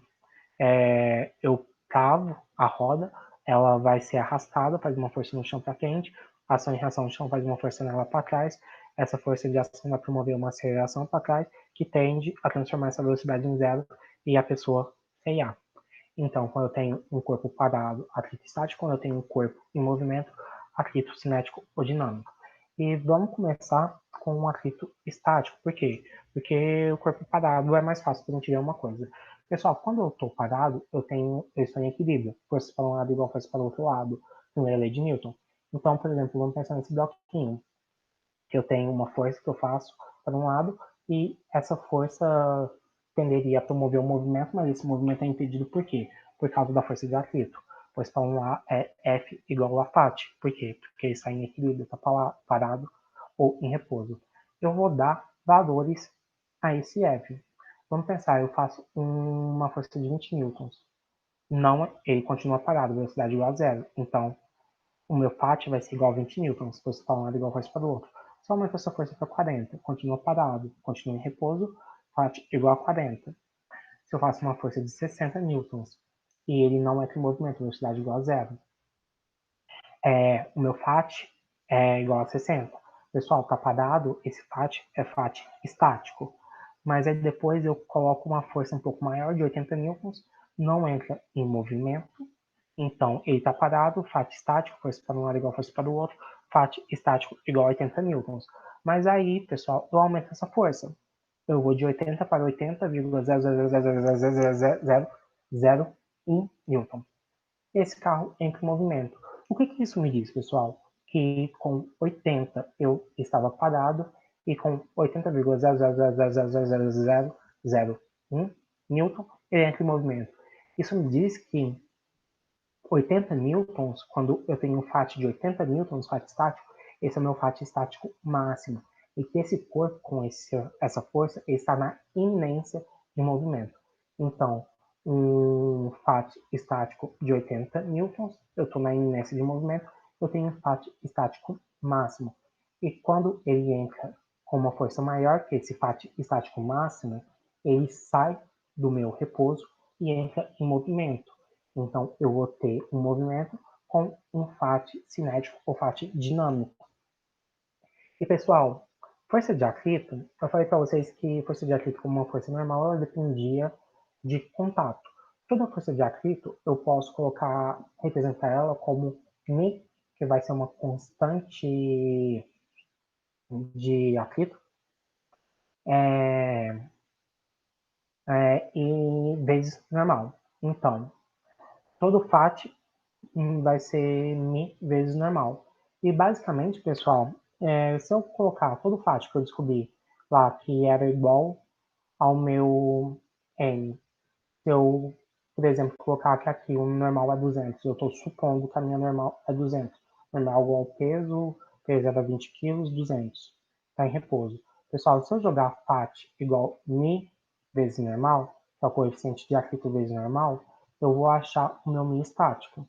Eu travo a roda, ela vai ser arrastada, faz uma força no chão para frente, ação e reação no chão faz uma força nela para trás, essa força de ação vai promover uma aceleração para trás, que tende a transformar essa velocidade em zero e a pessoa frear. Então, quando eu tenho um corpo parado, atrito estático, quando eu tenho um corpo em movimento, atrito cinético ou dinâmico. E vamos começar com um atrito estático. Por quê? Porque o corpo parado é mais fácil para a gente ver uma coisa. Pessoal, quando eu estou parado, eu estou em equilíbrio. Força para um lado igual força para o outro lado. Primeira lei de Newton. Então, por exemplo, vamos pensar nesse bloquinho. Que eu tenho uma força que eu faço para um lado e essa força tenderia a promover um movimento, mas esse movimento é impedido por quê? Por causa da força de atrito. Pois para um lado é F igual a FAT. Por quê? Porque ele está em equilíbrio, está parado ou em repouso. Eu vou dar valores a esse F. Vamos pensar, eu faço uma força de 20 newtons. Não, ele continua parado, velocidade igual a zero. Então, o meu FAT vai ser igual a 20 newtons, se fosse para um lado igual a força para o outro. Se eu aumento essa força para 40, continua parado, continua em repouso, FAT igual a 40. Se eu faço uma força de 60 newtons e ele não entra em movimento, velocidade igual a zero, o meu FAT é igual a 60. Pessoal, tá parado, esse FAT é FAT estático. Mas aí depois eu coloco uma força um pouco maior, de 80 newtons, não entra em movimento, então, ele está parado, FAT estático, força para um lado igual a força para o outro, FAT estático igual a 80 newtons. Mas aí, pessoal, eu aumento essa força. Eu vou de 80 para 80,000000001 newton. Esse carro entra em movimento. O que isso me diz, pessoal? Que com 80 eu estava parado e com 80,000000001 newton ele entra em movimento. Isso me diz que 80 newtons, quando eu tenho um FAT de 80 newtons, FAT estático, esse é o meu FAT estático máximo. E que esse corpo, com essa força, ele está na iminência de movimento. Então, um FAT estático de 80 newtons, eu estou na iminência de movimento, eu tenho um FAT estático máximo. E quando ele entra com uma força maior que esse FAT estático máximo, ele sai do meu repouso e entra em movimento. Então, eu vou ter um movimento com um FAT cinético ou FAT dinâmico. E, pessoal, força de atrito, eu falei para vocês que força de atrito, como uma força normal, ela dependia de contato. Toda força de atrito, eu posso representar ela como que vai ser uma constante de atrito, e vezes normal. Então, todo FAT vai ser Mi vezes normal. E basicamente, pessoal, se eu colocar todo o FAT que eu descobri lá que era igual ao meu N, se eu, por exemplo, colocar que aqui o normal é 200, eu estou supondo que a minha normal é 200. Normal igual ao peso era 20 quilos, 200. Está em repouso. Pessoal, se eu jogar FAT igual Mi vezes normal, que é o coeficiente de atrito vezes normal, eu vou achar o meu Mi estático.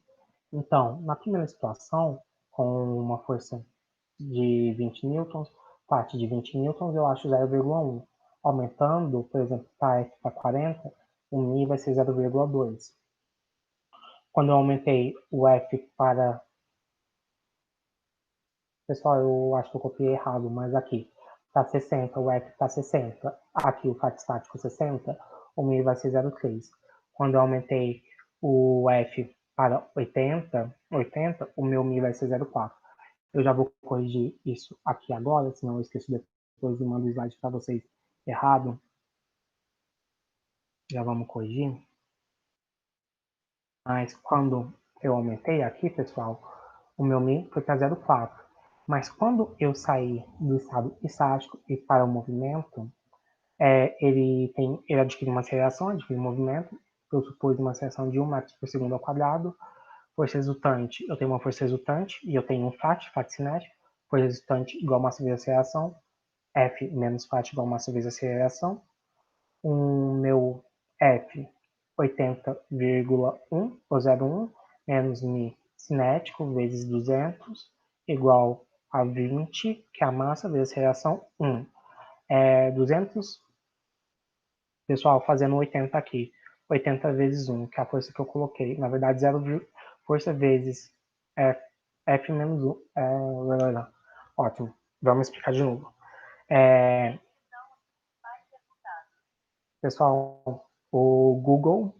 Então, na primeira situação, com uma força de 20 newtons, parte de 20 newtons, eu acho 0,1. Aumentando, por exemplo, para F para 40, o Mi vai ser 0,2. Quando eu aumentei o F para... Pessoal, eu acho que eu copiei errado, mas aqui está 60, o F está 60. Aqui o FAT estático 60, o Mi vai ser 0,3. Quando eu aumentei o F para 80, o meu Mi vai ser 0,4. Eu já vou corrigir isso aqui agora, senão eu esqueço depois e mando o slide para vocês errado. Já vamos corrigir. Mas quando eu aumentei aqui, pessoal, o meu Mi foi para 0,4. Mas quando eu saí do estado estático e para o movimento, ele adquire uma aceleração, adquire um movimento. Eu supus uma aceleração de 1 metro por segundo ao quadrado. Força resultante, eu tenho uma força resultante e eu tenho um FAT cinético. Força resultante igual a massa vezes aceleração. F menos FAT igual a massa vezes aceleração. O meu F 80,1 ou 0,1 menos Mi cinético vezes 200 igual a 20, que é a massa vezes a aceleração 1. 200, pessoal, fazendo 80 aqui. 80 vezes 1, que é a força que eu coloquei. Na verdade, 0, força vezes F menos 1. Ótimo. Vamos explicar de novo. Pessoal, o Google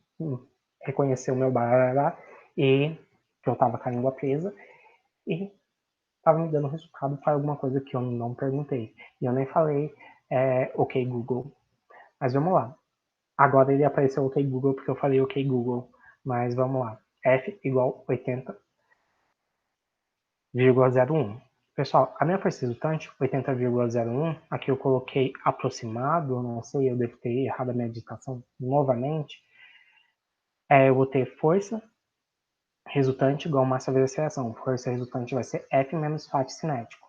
reconheceu o meu barará e que eu estava com a língua presa e estava me dando resultado para alguma coisa que eu não perguntei. E eu nem falei OK Google. Mas vamos lá. Agora ele apareceu OK Google porque eu falei OK Google. Mas vamos lá. F igual 80,01. Pessoal, a minha força resultante, 80,01, aqui eu coloquei aproximado, não sei, eu devo ter errado a minha digitação novamente. Eu vou ter força resultante igual massa vezes aceleração. Força resultante vai ser F menos FAT cinético.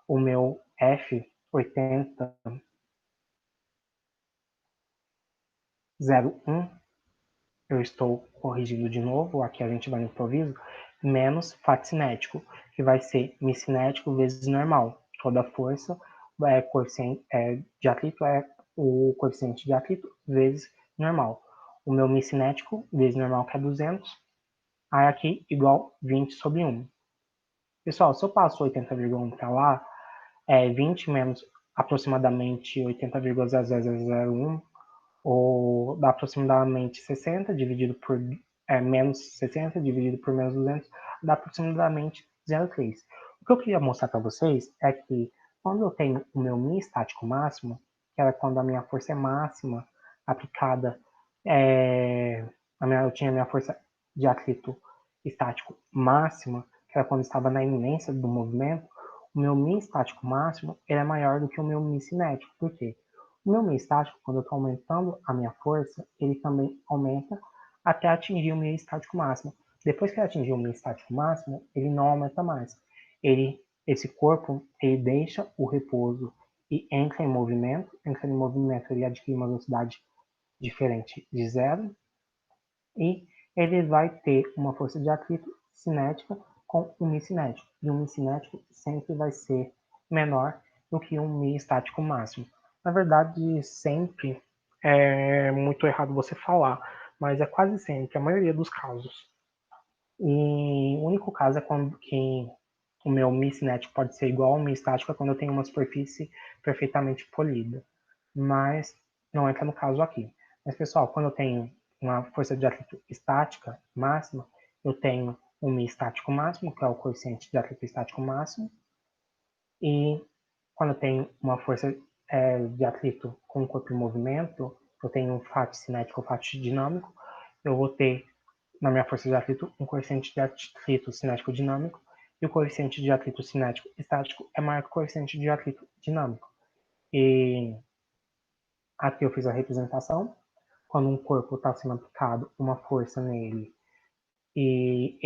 O meu F 80,01, eu estou corrigindo de novo, aqui a gente vai no improviso, menos FAT cinético, que vai ser Mi cinético vezes normal. Toda força coeficiente de atrito o coeficiente de atrito vezes normal. O meu Mi cinético vezes normal, que é 200, aí aqui igual 20 sobre 1. Pessoal, se eu passo 80,1 para lá, 20 menos aproximadamente 80,0001, ou dá aproximadamente 60 dividido por menos 60 dividido por menos 200, dá aproximadamente 0,3. O que eu queria mostrar para vocês é que quando eu tenho o meu Mi estático máximo, que era quando a minha força é máxima aplicada, eu tinha a minha força de atrito estático máxima, que era quando estava na iminência do movimento, o meu Mi estático máximo ele é maior do que o meu Mi cinético. Por quê? O meu Mi estático, quando eu estou aumentando a minha força, ele também aumenta até atingir o Mi estático máximo. Depois que ele atingir o Mi estático máximo, ele não aumenta mais. Esse corpo, ele deixa o repouso e entra em movimento. Entra em movimento, ele adquire uma velocidade diferente de zero. E ele vai ter uma força de atrito cinética com um Mi cinético. E um Mi cinético sempre vai ser menor do que um Mi estático máximo. Na verdade, sempre é muito errado você falar, mas é quase sempre, a maioria dos casos. E o único caso é quando que o meu Mi cinético pode ser igual ao Mi estático, é quando eu tenho uma superfície perfeitamente polida. Mas não entra no caso aqui. Mas, pessoal, quando eu tenho uma força de atrito estática máxima, eu tenho um Mi estático máximo, que é o coeficiente de atrito estático máximo, e quando eu tenho uma força de atrito com o corpo em movimento, eu tenho um fato cinético ou fato dinâmico, eu vou ter na minha força de atrito um coeficiente de atrito cinético dinâmico, e o coeficiente de atrito cinético estático é maior que o coeficiente de atrito dinâmico. E aqui eu fiz a representação, quando um corpo está sendo aplicado uma força nele e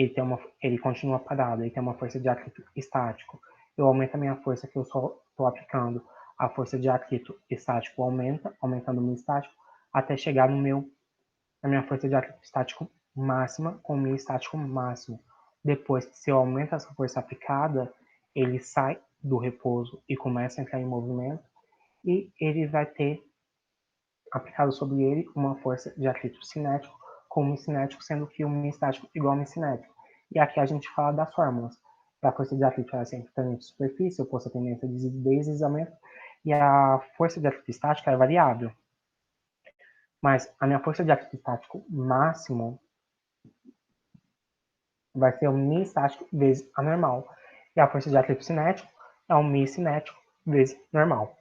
ele continua parado, ele tem uma força de atrito estático, eu aumento a minha força que eu só estou aplicando, a força de atrito estático aumenta, aumentando o meu estático, até chegar na minha força de atrito estático máxima com o meu estático máximo. Depois, se eu aumento essa força aplicada, ele sai do repouso e começa a entrar em movimento, e ele vai ter aplicado sobre ele uma força de atrito cinético com o cinético, sendo que o mi estático igual ao cinético. E aqui a gente fala das fórmulas. A força de atrito é sempre tendência de superfície, oposta à tendência de deslizamento, e a força de atrito estática é variável. Mas a minha força de atrito estático máximo vai ser o mi estático vezes a normal. E a força de atrito cinético é o mi cinético vezes normal.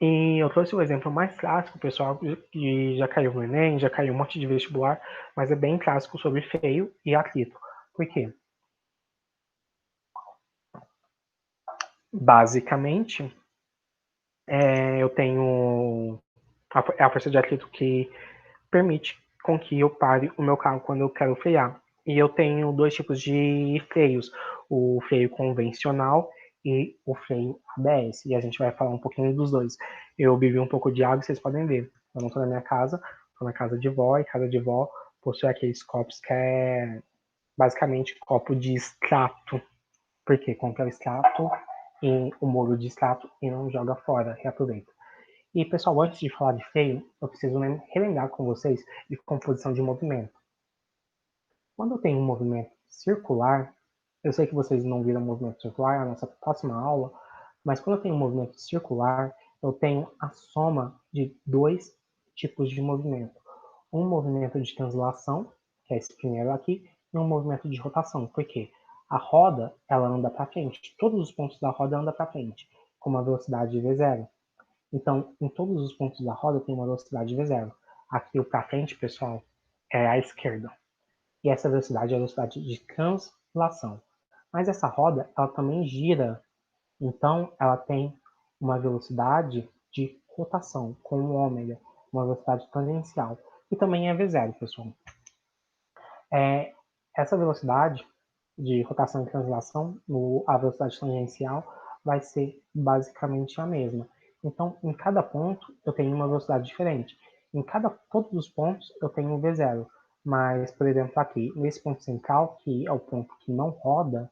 E eu trouxe o exemplo mais clássico, pessoal, que já caiu no Enem, já caiu um monte de vestibular, mas é bem clássico sobre freio e atrito. Por quê? Basicamente, eu tenho a força de atrito que permite com que eu pare o meu carro quando eu quero frear. E eu tenho dois tipos de freios, o freio convencional e o freio ABS, e a gente vai falar um pouquinho dos dois. Eu bebi um pouco de água, vocês podem ver. Eu não estou na minha casa, estou na casa de vó, e casa de vó possui aqueles copos que é basicamente copo de extrato, porque compra o extrato e o molho de extrato e não joga fora, reaproveita. E, pessoal, antes de falar de freio, eu preciso relembrar com vocês de composição de movimento. Quando eu tenho um movimento circular, eu sei que vocês não viram movimento circular na nossa próxima aula, mas quando eu tenho um movimento circular, eu tenho a soma de dois tipos de movimento. Um movimento de translação, que é esse primeiro aqui, e um movimento de rotação. Por quê? A roda, ela anda para frente. Todos os pontos da roda andam para frente, com uma velocidade v0. Então, em todos os pontos da roda tem uma velocidade V0. Aqui o para frente, pessoal, é a esquerda. E essa velocidade é a velocidade de translação. Mas essa roda, ela também gira. Então, ela tem uma velocidade de rotação, com o ômega, uma velocidade tangencial. E também é V0, pessoal. Essa velocidade de rotação e translação, a velocidade tangencial, vai ser basicamente a mesma. Então, em cada ponto, eu tenho uma velocidade diferente. Todos os pontos, eu tenho um V0. Mas, por exemplo, aqui, nesse ponto central, que é o ponto que não roda,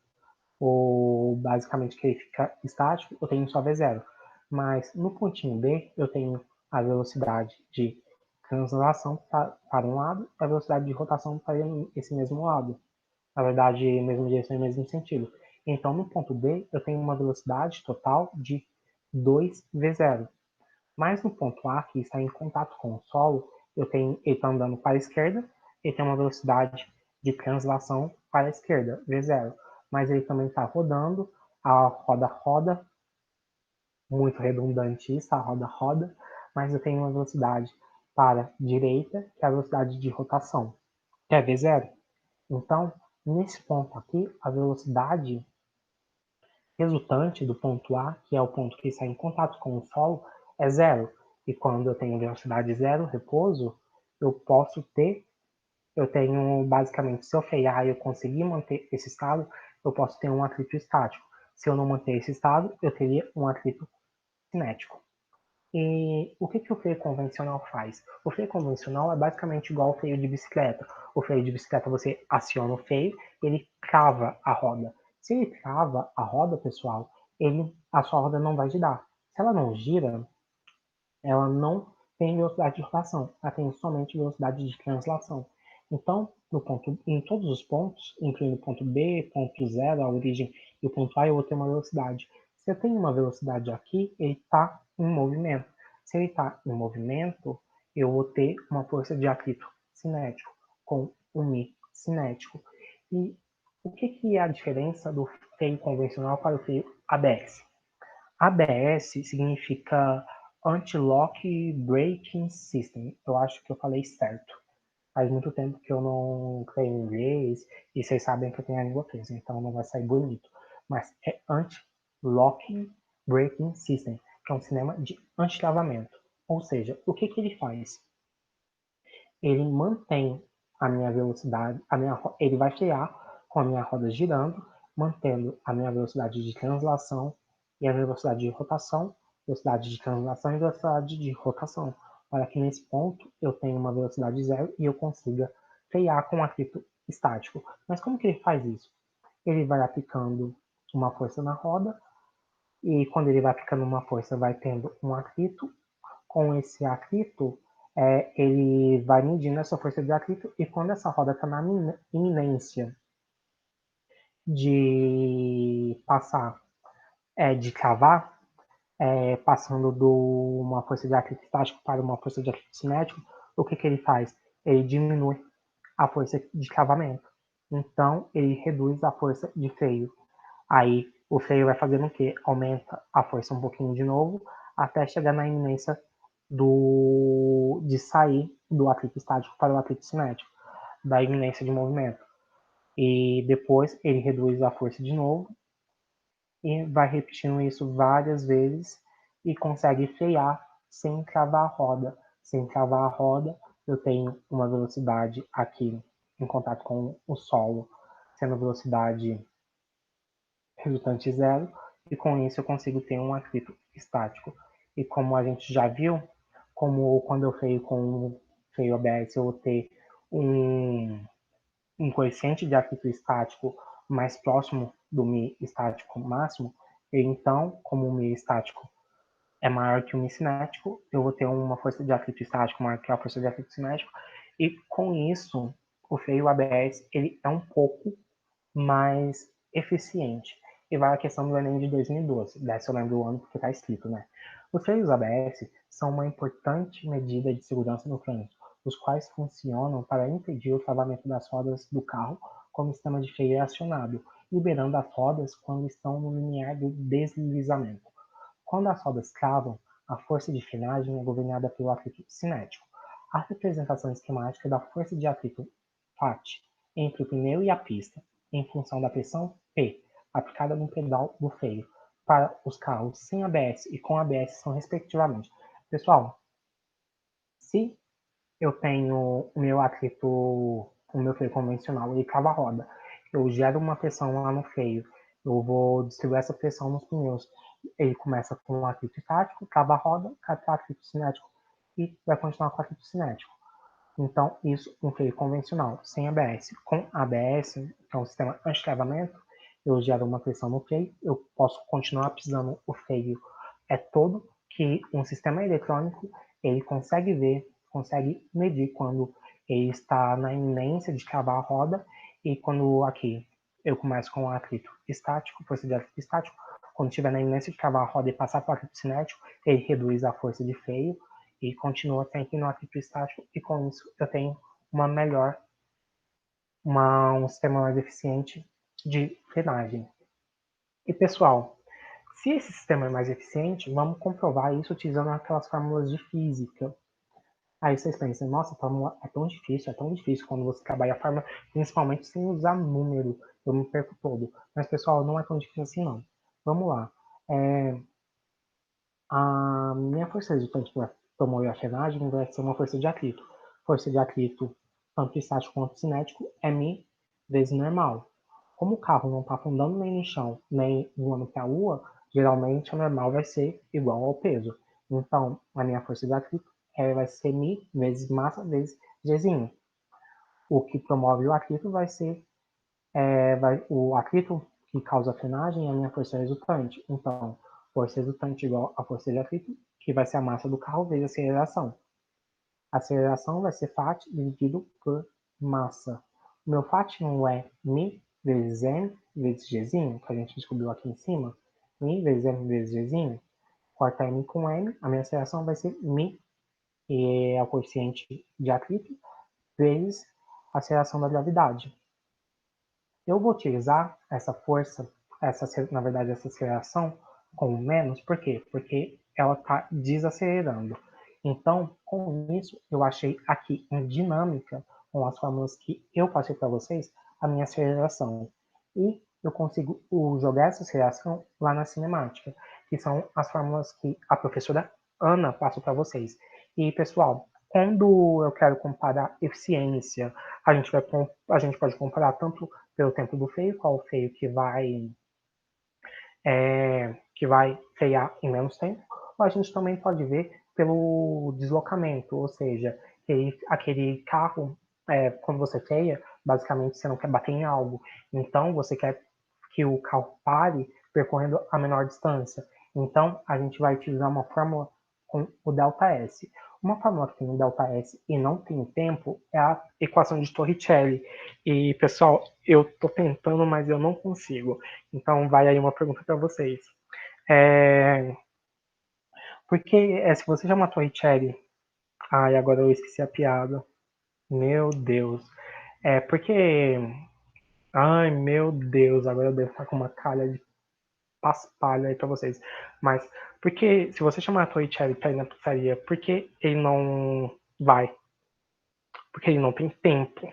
ou basicamente que ele fica estático, eu tenho só V0. Mas no pontinho B, eu tenho a velocidade de translação para um lado e a velocidade de rotação para esse mesmo lado. Na verdade, mesma direção e mesmo sentido. Então, no ponto B, eu tenho uma velocidade total de 2v0. Mas no ponto A, que está em contato com o solo, ele está andando para a esquerda, ele tem uma velocidade de translação para a esquerda, v0. Mas ele também está rodando, a roda roda, muito redundante isso, a roda roda, mas eu tenho uma velocidade para a direita, que é a velocidade de rotação, que é v0. Então, nesse ponto aqui, a velocidade resultante do ponto A, que é o ponto que está em contato com o solo, é zero. E quando eu tenho velocidade zero, repouso, eu tenho basicamente, se eu frear e eu conseguir manter esse estado, eu posso ter um atrito estático. Se eu não manter esse estado, eu teria um atrito cinético. E o que o freio convencional faz? O freio convencional é basicamente igual ao freio de bicicleta. O freio de bicicleta, você aciona o freio, ele trava a roda. Se ele trava a roda, pessoal, a sua roda não vai girar. Se ela não gira, ela não tem velocidade de rotação, ela tem somente velocidade de translação. Então, em todos os pontos, incluindo o ponto B, ponto zero, a origem, e o ponto A, eu vou ter uma velocidade. Se eu tenho uma velocidade aqui, ele está em movimento. Se ele está em movimento, eu vou ter uma força de atrito cinético com o Mi cinético. E o que é a diferença do freio convencional para o freio ABS? ABS significa Anti-Lock Braking System. Eu acho que eu falei certo. Faz muito tempo que eu não creio em inglês e vocês sabem que eu tenho a língua presa, então não vai sair bonito. Mas é Anti-Locking Braking System, que é um sistema de anti-travamento. Ou seja, o que ele faz? Ele mantém a minha velocidade, ele vai frear com a minha roda girando, mantendo a minha velocidade de translação e a velocidade de rotação, velocidade de translação e velocidade de rotação, para que nesse ponto eu tenha uma velocidade zero e eu consiga frear com um atrito estático. Mas como que ele faz isso? Ele vai aplicando uma força na roda e quando ele vai aplicando uma força vai tendo um atrito. Com esse atrito, ele vai medindo essa força de atrito e quando essa roda está na iminência de passar, de travar, passando de uma força de atrito estático para uma força de atrito cinético, o que ele faz? Ele diminui a força de travamento. Então, ele reduz a força de freio. Aí, o freio vai fazendo o quê? Aumenta a força um pouquinho de novo, até chegar na iminência de sair do atrito estático para o atrito cinético, da iminência de movimento. E depois ele reduz a força de novo e vai repetindo isso várias vezes e consegue frear sem travar a roda. Sem travar a roda, eu tenho uma velocidade aqui em contato com o solo, sendo velocidade resultante zero, e com isso eu consigo ter um atrito estático. E como a gente já viu, como quando eu freio com o freio ABS, eu vou ter um coeficiente de atrito estático mais próximo do Mi estático máximo, e então, como o Mi estático é maior que o Mi cinético, eu vou ter uma força de atrito estático maior que a força de atrito cinético, e com isso, o freio ABS ele é um pouco mais eficiente. E vai a questão do Enem de 2012. Dessa eu lembro o ano porque está escrito, né? Os freios ABS são uma importante medida de segurança no trânsito, os quais funcionam para impedir o travamento das rodas do carro como sistema de freio acionado, liberando as rodas quando estão no limiar do deslizamento. Quando as rodas travam, a força de frenagem é governada pelo atrito cinético. A representação esquemática da força de atrito FAT entre o pneu e a pista, em função da pressão P aplicada no pedal do freio, para os carros sem ABS e com ABS são respectivamente. Pessoal, se eu tenho o meu atrito, o meu freio convencional, ele trava a roda, eu gero uma pressão lá no freio, eu vou distribuir essa pressão nos pneus. Ele começa com um atrito estático, trava a roda, cai para atrito cinético e vai continuar com atrito cinético. Então, isso um freio convencional, sem ABS. Com ABS, que é um sistema anti-travamento, eu gero uma pressão no freio, eu posso continuar pisando o freio todo, que um sistema eletrônico ele consegue ver, consegue medir quando ele está na iminência de travar a roda e quando aqui eu começo com o atrito estático, força de atrito estático, quando estiver na iminência de travar a roda e passar para o atrito cinético, ele reduz a força de freio e continua sempre no atrito estático e com isso eu tenho uma melhor, um sistema mais eficiente de frenagem. E pessoal, se esse sistema é mais eficiente, vamos comprovar isso utilizando aquelas fórmulas de física. Aí vocês pensam, nossa, a fórmula é tão difícil quando você trabalha a fórmula, principalmente sem usar número, eu me perco todo. Mas pessoal, não é tão difícil assim não. Vamos lá. A minha força resultante para promover a frenagem vai ser uma força de atrito. Força de atrito, tanto estático quanto cinético, é μ vezes normal. Como o carro não está afundando nem no chão, nem voando para a lua, geralmente a normal vai ser igual ao peso. Então, a minha força de atrito vai ser μ vezes massa vezes Gzinho. O que promove o atrito vai ser o atrito que causa a frenagem é a minha força resultante. Então, força resultante igual a força de atrito, que vai ser a massa do carro vezes a aceleração. A aceleração vai ser Fat dividido por massa. O meu Fat não é μ vezes m vezes gzinho, que a gente descobriu aqui em cima. μ vezes m vezes gzinho. Corta m com m, a minha aceleração vai ser μ, que é o coeficiente de atrito, vezes aceleração da gravidade. Eu vou utilizar essa força, na verdade, essa aceleração com menos, por quê? Porque ela está desacelerando. Então, com isso, eu achei aqui em dinâmica, com as fórmulas que eu passei para vocês, a minha aceleração. E eu consigo jogar essa aceleração lá na cinemática, que são as fórmulas que a professora Ana passou para vocês. E, pessoal, quando eu quero comparar eficiência, a gente pode comparar tanto pelo tempo do freio, qual o freio que vai frear em menos tempo, ou a gente também pode ver pelo deslocamento, ou seja, aquele carro, quando você freia, basicamente você não quer bater em algo, então você quer que o carro pare percorrendo a menor distância. Então a gente vai utilizar uma fórmula com o ΔS. Uma fórmula que tem o ΔS e não tem tempo é a equação de Torricelli. E, pessoal, eu estou tentando, mas eu não consigo. Então, vai aí uma pergunta para vocês. Porque se você chama Torricelli... Ai, agora eu esqueci a piada. Meu Deus. Porque... Ai, meu Deus, agora eu devo estar com uma calha de paspalho aí para vocês. Mas, porque se você chamar Torricelli para ir na pizzaria, por que ele não vai? Porque ele não tem tempo.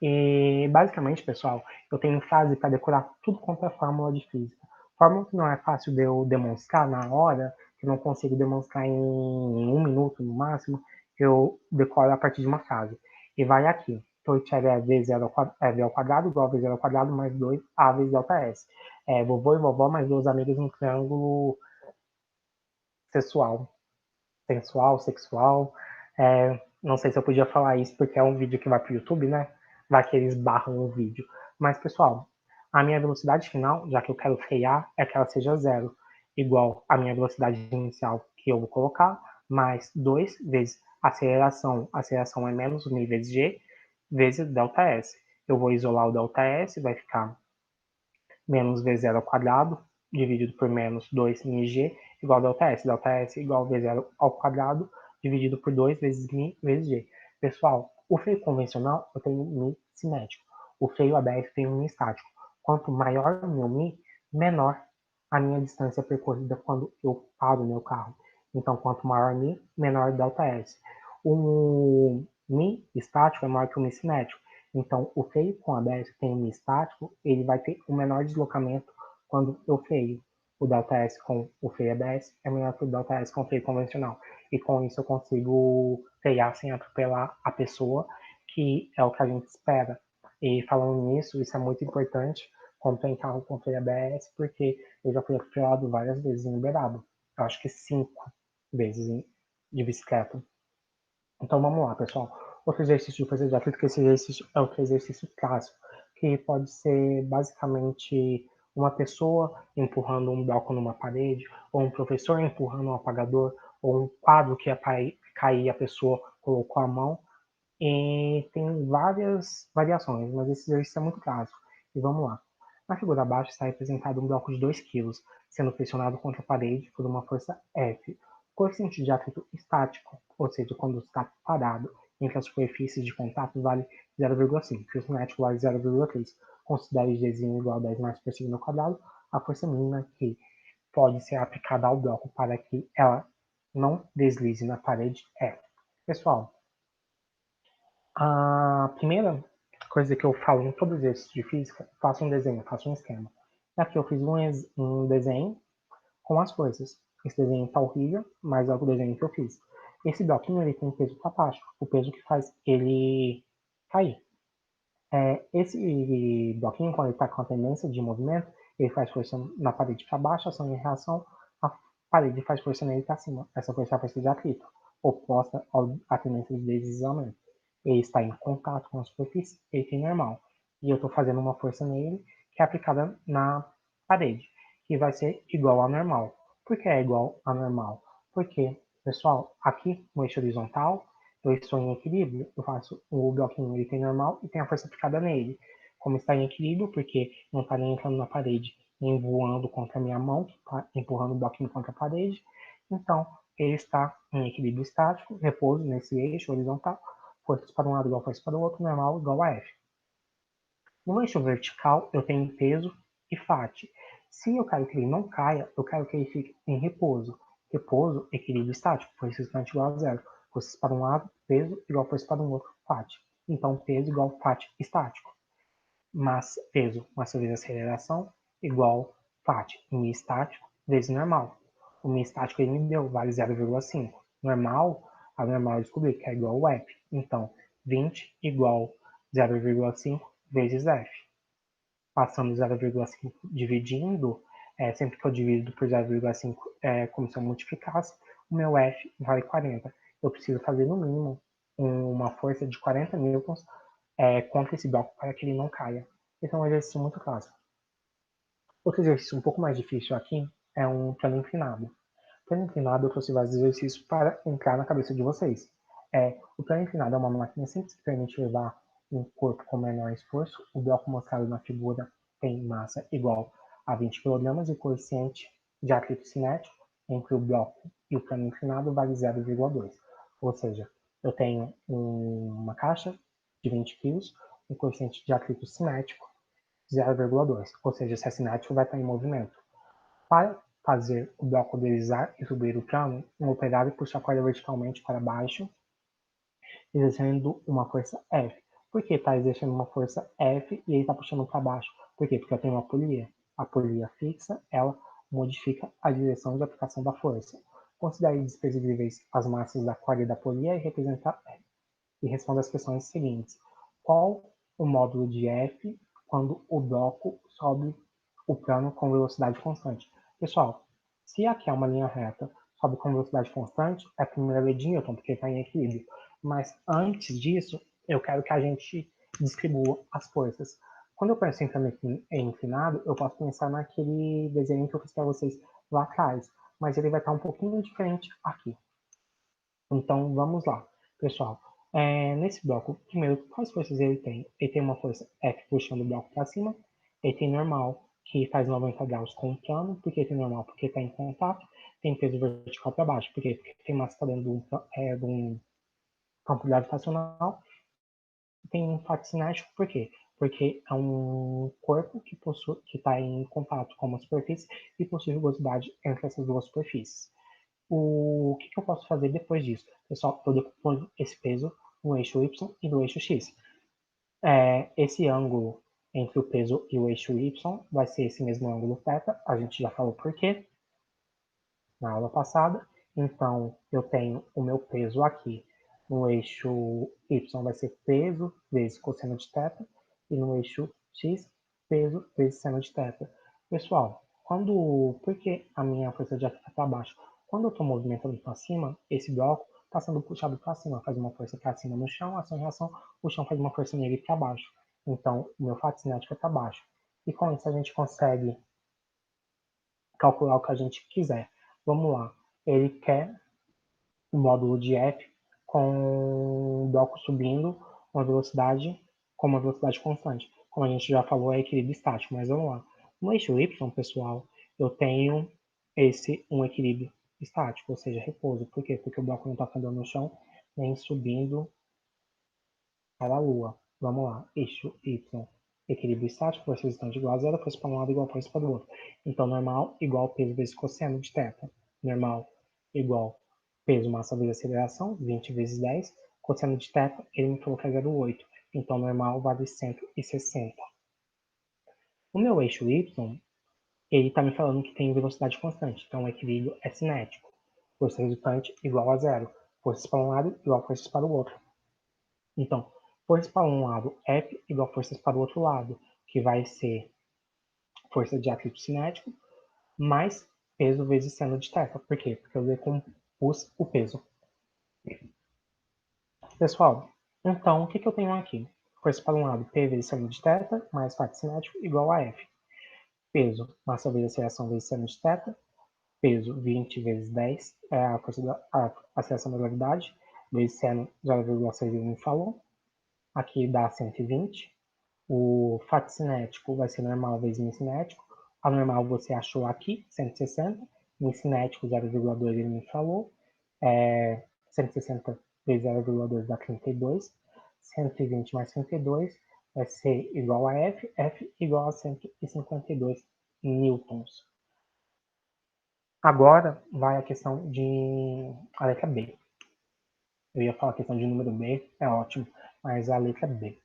E, basicamente, pessoal, eu tenho frase para decorar tudo quanto é fórmula de física. Fórmula que não é fácil de eu demonstrar na hora, que não consigo demonstrar em 1 minuto no máximo, eu decoro a partir de uma frase. E vai aqui. Torricelli é v ao quadrado igual a v0 ao quadrado mais 2a vezes ΔS. Vovô e vovó mais duas amigas em um triângulo sexual. Sensual, sexual. Não sei se eu podia falar isso porque é um vídeo que vai para o YouTube, né? Vai que eles barram o vídeo. Mas, pessoal, a minha velocidade final, já que eu quero frear, é que ela seja zero, igual a minha velocidade inicial que eu vou colocar, mais 2 vezes aceleração. A aceleração é menos m vezes g, vezes ΔS. Eu vou isolar o ΔS, vai ficar menos v0 ao quadrado, dividido por menos 2μg, igual a ΔS. ΔS igual a v0 ao quadrado, dividido por 2 vezes μ vezes g. Pessoal, o freio convencional eu tenho μ cinético. O freio ABS tem um μ estático. Quanto maior o meu μ, menor a minha distância percorrida quando eu paro o meu carro. Então, quanto maior μ, menor ΔS. O μ estático é maior que o μ cinético. Então, o freio com ABS tem um estático, ele vai ter um menor deslocamento quando eu freio. O ΔS com o freio ABS é menor que o ΔS com o freio convencional. E com isso eu consigo frear sem atropelar a pessoa, que é o que a gente espera. E falando nisso, isso é muito importante quando tem carro com freio ABS, porque eu já fui atropelado várias vezes em Uberaba. Eu acho que 5 vezes de bicicleta. Então vamos lá, pessoal. Outro exercício de fazer de acredito que esse exercício é outro exercício clássico, que pode ser basicamente uma pessoa empurrando um bloco numa parede, ou um professor empurrando um apagador, ou um quadro que ia cair, a pessoa colocou a mão. E tem várias variações, mas esse exercício é muito clássico. E vamos lá. Na figura abaixo está representado um bloco de 2 kg, sendo pressionado contra a parede por uma força F. O coeficiente de atrito estático, ou seja, quando está parado entre as superfícies de contato, vale 0,5, e o cinético vale 0,3. Considere Gzinho igual a 10 metros por segundo ao quadrado, a força mínima que pode ser aplicada ao bloco para que ela não deslize na parede é. Pessoal, a primeira coisa que eu falo em todo exercício de física, faço um desenho, faço um esquema. Aqui eu fiz um desenho com as coisas. Esse desenho está horrível, mas é o desenho que eu fiz. Esse bloquinho ele tem peso catástico, o peso que faz ele cair. Esse bloquinho, quando ele está com a tendência de movimento, ele faz força na parede para baixo, ação e reação, a parede faz força nele para cima. Essa força é a força de atrito, oposta à tendência de deslizamento. Ele está em contato com a superfície, ele tem normal. E eu estou fazendo uma força nele que é aplicada na parede, que vai ser igual a normal. Por que é igual a normal? Porque, pessoal, aqui no eixo horizontal, eu estou em equilíbrio, eu faço o bloquinho, ele tem normal e tem a força aplicada nele. Como está em equilíbrio, porque não está nem entrando na parede, nem voando contra a minha mão, que está empurrando o bloquinho contra a parede, então ele está em equilíbrio estático, repouso nesse eixo horizontal, forças para um lado igual força para o outro, normal igual a F. No eixo vertical, eu tenho peso e FAT. Se eu quero que ele não caia, eu quero que ele fique em repouso. Repouso, equilíbrio estático, força estática igual a zero. Forças para um lado, peso igual força para um outro, FAT. Então, peso igual FAT estático. Peso, massa vezes aceleração, igual FAT, mi estático, vezes normal. O mi estático ele me deu, vale 0,5. Normal, a normal eu descobri que é igual ao F. Então, 20 igual 0,5 vezes F. Passando 0,5 dividindo, sempre que eu divido por 0,5 como se eu multiplicasse, o meu F vale 40. Eu preciso fazer no mínimo uma força de 40 newtons contra esse bloco para que ele não caia. Esse é um exercício muito clássico. Outro exercício um pouco mais difícil aqui é um plano inclinado. Plano inclinado eu trouxe vários exercícios para entrar na cabeça de vocês. O plano inclinado é uma máquina simples que permite levar um corpo com menor esforço. O bloco mostrado na figura tem massa igual a 20 kg e o coeficiente de atrito cinético entre o bloco e o plano inclinado vale 0,2. Ou seja, eu tenho uma caixa de 20 kg, um coeficiente de atrito cinético 0,2, ou seja, se é cinético vai estar em movimento. Para fazer o bloco deslizar e subir o plano, um operário puxa a corda verticalmente para baixo, exercendo uma força F. Por que está exercendo uma força F e ele está puxando para baixo? Por quê? Porque eu tenho uma polia. A polia fixa, ela modifica a direção de aplicação da força. Considere desprezíveis as massas da corda e da polia e responda as questões seguintes. Qual o módulo de F quando o bloco sobe o plano com velocidade constante? Pessoal, se aqui é uma linha reta, sobe com velocidade constante, é a primeira lei de Newton, porque está em equilíbrio. Mas antes disso, eu quero que a gente distribua as forças. Quando eu penso em plano inclinado, eu posso pensar naquele desenho que eu fiz para vocês lá atrás, mas ele vai estar um pouquinho diferente aqui. Então, vamos lá, pessoal. Nesse bloco, primeiro, quais forças ele tem? Ele tem uma força F puxando o bloco para cima, ele tem normal, que faz 90 graus com o plano, porque tem normal, porque está em contato, tem peso vertical para baixo, porque tem massa tá dentro de um campo gravitacional, tem um fato cinético, por quê? Porque é um corpo que está em contato com uma superfície e possui rugosidade entre essas duas superfícies. O que eu posso fazer depois disso? Pessoal, eu decomponho esse peso no eixo Y e no eixo X. Esse ângulo entre o peso e o eixo Y vai ser esse mesmo ângulo θ, a gente já falou por quê na aula passada. Então, eu tenho o meu peso aqui. No eixo Y vai ser peso vezes cosseno de θ, e no eixo X, peso vezes seno de θ. Pessoal, por que a minha força de ar fica para baixo? Quando eu estou movimentando para cima, esse bloco está sendo puxado para cima, faz uma força para cima no chão, ação e reação, o chão faz uma força nele para baixo. Então, o meu fato cinético é para baixo. E com isso a gente consegue calcular o que a gente quiser. Vamos lá. Ele quer o módulo de F com o bloco subindo com uma velocidade constante. Como a gente já falou, é equilíbrio estático, mas vamos lá. No eixo Y, pessoal, eu tenho um equilíbrio estático, ou seja, repouso. Por quê? Porque o bloco não está andando no chão, nem subindo para a Lua. Vamos lá. Eixo Y, equilíbrio estático, forças estão de igual a zero, força para um lado igual a força para o outro. Então, normal igual peso vezes cosseno de θ. Normal igual peso, massa vezes aceleração, 20 vezes 10. Cosseno de θ, ele me falou que é 0,8. Então, normal vale 160. O meu eixo Y, ele está me falando que tem velocidade constante. Então, o equilíbrio é cinético. Força resultante igual a zero. Forças para um lado igual a forças para o outro. Então, forças para um lado F igual a forças para o outro lado, que vai ser força de atrito cinético mais peso vezes seno de θ. Por quê? Porque eu decompus o peso. Pessoal, então o que eu tenho aqui? Força para um lado, P vezes seno de θ, mais fato cinético, igual a F. Peso, massa vezes aceleração vezes seno de θ. Peso, 20 vezes 10, é a força da aceleração da gravidade, vezes seno 0,6 ele me falou. Aqui dá 120. O fato cinético vai ser normal vezes mi cinético. A normal você achou aqui, 160. Mi cinético, 0,2 ele me falou. 160 vezes 0,2 dá 32. 120 mais 32 vai ser igual a F igual a 152 newtons. Agora vai a questão de a letra B. Eu ia falar a questão de número B, é ótimo, mas a letra B.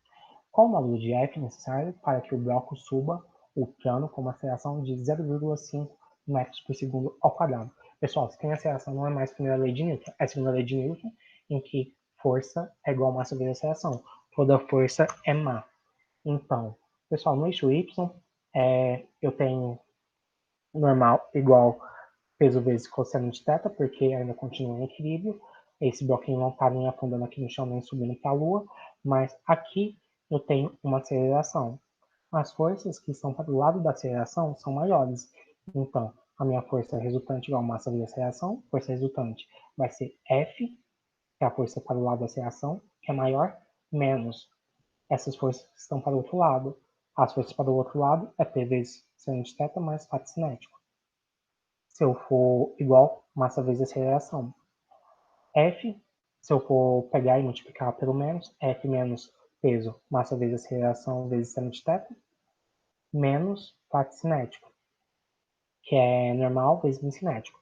Qual o módulo de F necessário para que o bloco suba o plano com uma aceleração de 0,5 metros por segundo ao quadrado? Pessoal, se tem aceleração, não é mais a primeira lei de Newton, é a segunda lei de Newton, em que força é igual a massa vezes aceleração. Toda força é má. Então, pessoal, no eixo Y, eu tenho normal igual peso vezes cosseno de θ, porque ainda continua em equilíbrio. Esse bloquinho não está nem afundando aqui no chão, nem subindo para a Lua, mas aqui eu tenho uma aceleração. As forças que estão para o lado da aceleração são maiores. Então, a minha força resultante igual a massa vezes aceleração, força resultante vai ser F, que é a força para o lado da aceleração, que é maior, menos essas forças que estão para o outro lado. As forças para o outro lado é P vezes seno de θ mais fato cinético. Se eu for igual massa vezes aceleração. F, se eu for pegar e multiplicar pelo menos, F menos peso, massa vezes aceleração vezes seno de θ, menos fato cinético, que é normal vezes cinético.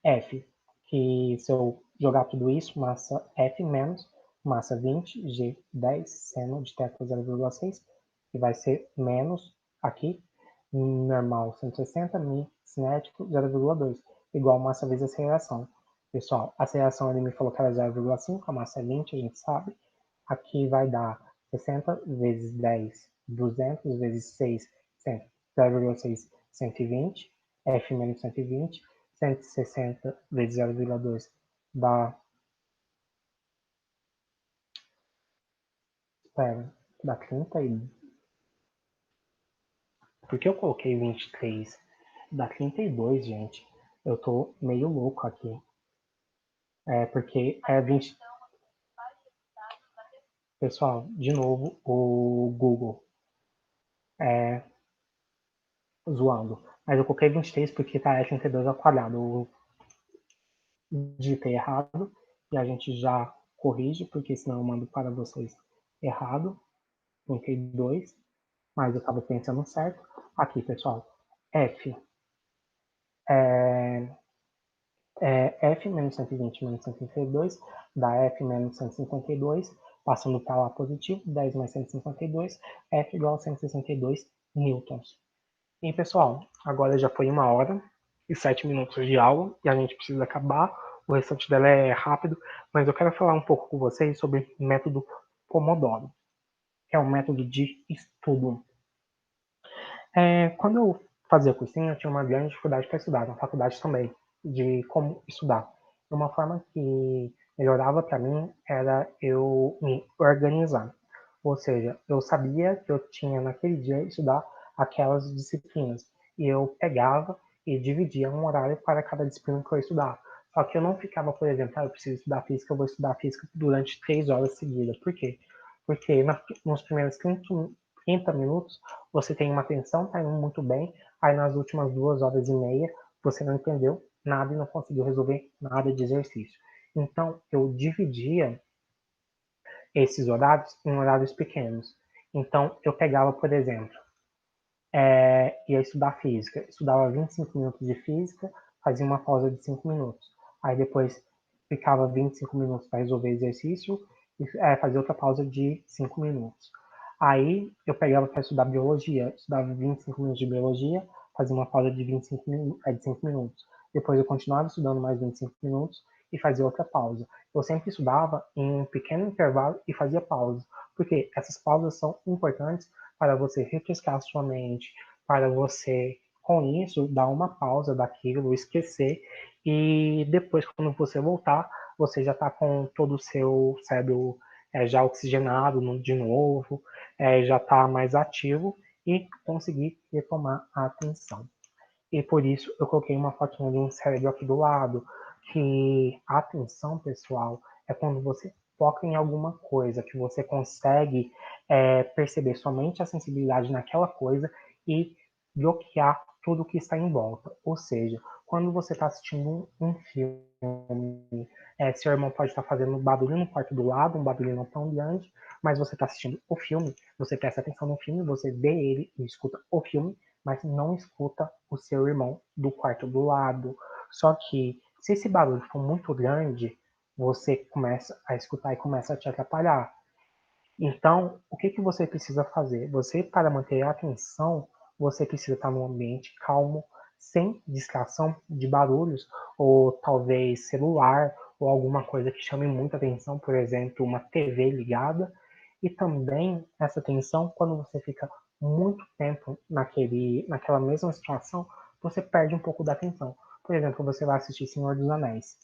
F, que se eu jogar tudo isso, massa F menos massa 20, G 10, seno de θ 0,6, que vai ser menos aqui, normal 160, mi cinético 0,2, igual massa vezes aceleração. Pessoal, a aceleração ele me falou que era 0,5, a massa é 20, a gente sabe. Aqui vai dar 60 vezes 10, 200 vezes 6, 100, 0,6, 120, F menos 120, 160 vezes 0,2 dá, espera, dá 30 e... Por que eu coloquei 23? Dá 32, gente. Eu tô meio louco aqui. Porque é 20... Pessoal, de novo, o Google zoando. Mas eu coloquei 23 porque tá 32 ao quadrado. Eu digitei errado e a gente já corrige, porque senão eu mando para vocês errado. 32, mas eu estava pensando certo. Aqui, pessoal, F F menos 120 menos 152 dá F menos 152, passando para lá positivo, 10 mais 152, F igual a 162 newtons. E, pessoal, agora já foi 1 hora e 7 minutos de aula e a gente precisa acabar. O restante dela é rápido, mas eu quero falar um pouco com vocês sobre o método Pomodoro, que é um método de estudo. Quando eu fazia cursinho, eu tinha uma grande dificuldade para estudar, na faculdade também, de como estudar. Uma forma que melhorava para mim era eu me organizar. Ou seja, eu sabia que eu tinha naquele dia estudar aquelas disciplinas. E eu pegava e dividia um horário para cada disciplina que eu ia estudar. Só que eu não ficava, por exemplo, eu preciso estudar física, eu vou estudar física durante 3 horas seguidas. Por quê? Porque nos primeiros 30 minutos você tem uma atenção, tá indo muito bem, aí nas últimas 2 horas e meia você não entendeu nada e não conseguiu resolver nada de exercício. Então, eu dividia esses horários em horários pequenos. Então, eu pegava, por exemplo, ia estudar física, estudava 25 minutos de física, fazia uma pausa de 5 minutos. Aí depois ficava 25 minutos para resolver exercício e fazia outra pausa de 5 minutos. Aí eu pegava para estudar biologia, estudava 25 minutos de biologia, fazia uma pausa de 5 minutos. Depois eu continuava estudando mais 25 minutos e fazia outra pausa. Eu sempre estudava em um pequeno intervalo e fazia pausa, porque essas pausas são importantes para você refrescar a sua mente, para você, com isso, dar uma pausa daquilo, esquecer, e depois, quando você voltar, você já está com todo o seu cérebro já oxigenado de novo, já está mais ativo e conseguir retomar a atenção. E por isso eu coloquei uma fotinha de um cérebro aqui do lado, que a atenção, pessoal, é quando você foca em alguma coisa, que você consegue perceber somente a sensibilidade naquela coisa e bloquear tudo que está em volta. Ou seja, quando você está assistindo um filme, Seu irmão pode estar fazendo barulho no quarto do lado, um barulho não tão grande, mas você está assistindo o filme, você presta atenção no filme, você vê ele e escuta o filme, mas não escuta o seu irmão do quarto do lado. Só que, se esse barulho for muito grande, você começa a escutar e começa a te atrapalhar. Então, o que você precisa fazer? Você, para manter a atenção, você precisa estar num ambiente calmo, sem distração de barulhos, ou talvez celular, ou alguma coisa que chame muita atenção, por exemplo, uma TV ligada. E também essa atenção, quando você fica muito tempo naquela mesma situação, você perde um pouco da atenção. Por exemplo, você vai assistir Senhor dos Anéis.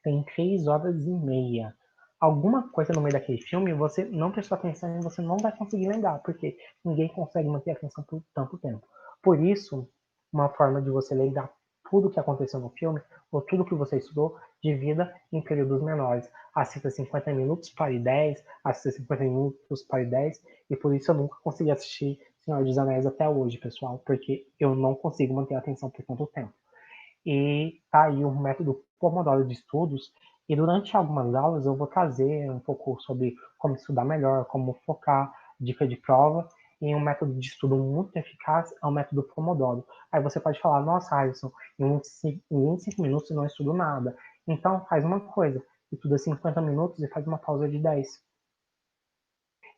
Tem 3 horas e meia. Alguma coisa no meio daquele filme você não prestou atenção e você não vai conseguir lembrar, porque ninguém consegue manter a atenção por tanto tempo. Por isso, uma forma de você lembrar tudo o que aconteceu no filme, ou tudo que você estudou, divida em períodos menores. Assista 50 minutos, pare 10, assista 50 minutos, pare 10, e por isso eu nunca consegui assistir Senhor dos Anéis até hoje, pessoal, porque eu não consigo manter a atenção por tanto tempo. E tá aí o método Pomodoro de estudos. E durante algumas aulas eu vou trazer um pouco sobre como estudar melhor, como focar, dica de prova. E um método de estudo muito eficaz é o método Pomodoro. Aí você pode falar, nossa, Alisson, em 25 minutos eu não estudo nada. Então faz uma coisa, estuda 50 minutos e faz uma pausa de 10.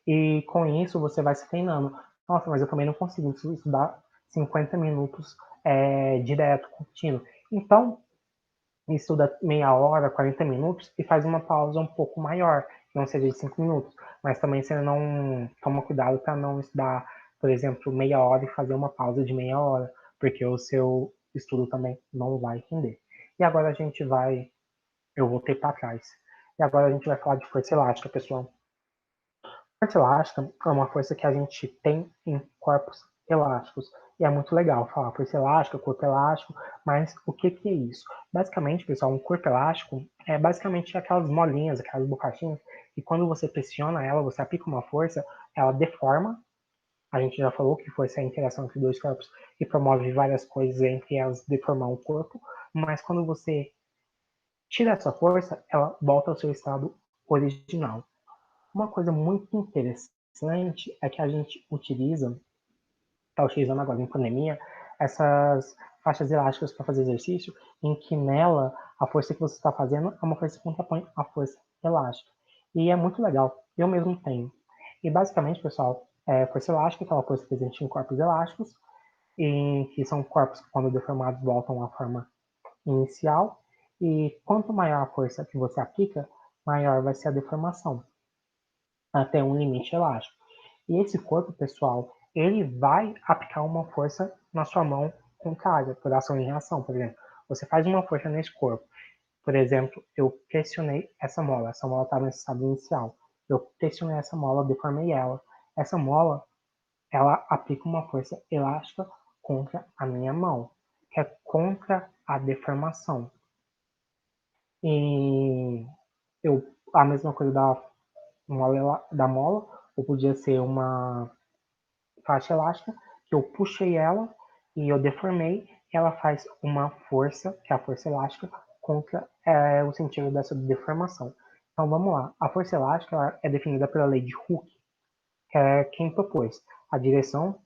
E com isso você vai se treinando. Nossa, mas eu também não consigo estudar 50 minutos direto, contínuo. Então, estuda meia hora, 40 minutos e faz uma pausa um pouco maior, que não seja de 5 minutos. Mas também você não toma cuidado para não estudar, por exemplo, meia hora e fazer uma pausa de meia hora, porque o seu estudo também não vai render. E agora a gente vai, eu voltei para trás. E agora a gente vai falar de força elástica, pessoal. Força elástica é uma força que a gente tem em corpos elásticos. E é muito legal falar força elástica, corpo elástico, mas o que é isso? Basicamente, pessoal, um corpo elástico é basicamente aquelas molinhas, aquelas borrachinhas, e quando você pressiona ela, você aplica uma força, ela deforma. A gente já falou que força é a interação entre dois corpos e promove várias coisas, entre elas deformar o corpo, mas quando você tira essa força, ela volta ao seu estado original. Uma coisa muito interessante é que a gente está utilizando agora em pandemia, essas faixas elásticas para fazer exercício, em que nela a força que você está fazendo é uma força que contrapõe a força elástica. E é muito legal, eu mesmo tenho. E basicamente, pessoal, força elástica é aquela força presente em corpos elásticos, em que são corpos que, quando deformados, voltam à forma inicial. E quanto maior a força que você aplica, maior vai ser a deformação até um limite elástico. E esse corpo, pessoal, ele vai aplicar uma força na sua mão contrária, por ação e reação. Por exemplo, você faz uma força nesse corpo. Por exemplo, eu pressionei essa mola estava nesse estado inicial. Eu pressionei essa mola, deformei ela. Essa mola, ela aplica uma força elástica contra a minha mão, que é contra a deformação. E a mesma coisa da mola, ou podia ser uma faixa elástica, que eu puxei ela e eu deformei, ela faz uma força, que é a força elástica, contra o sentido dessa deformação. Então vamos lá. A força elástica é definida pela lei de Hooke, que é quem propôs. A direção,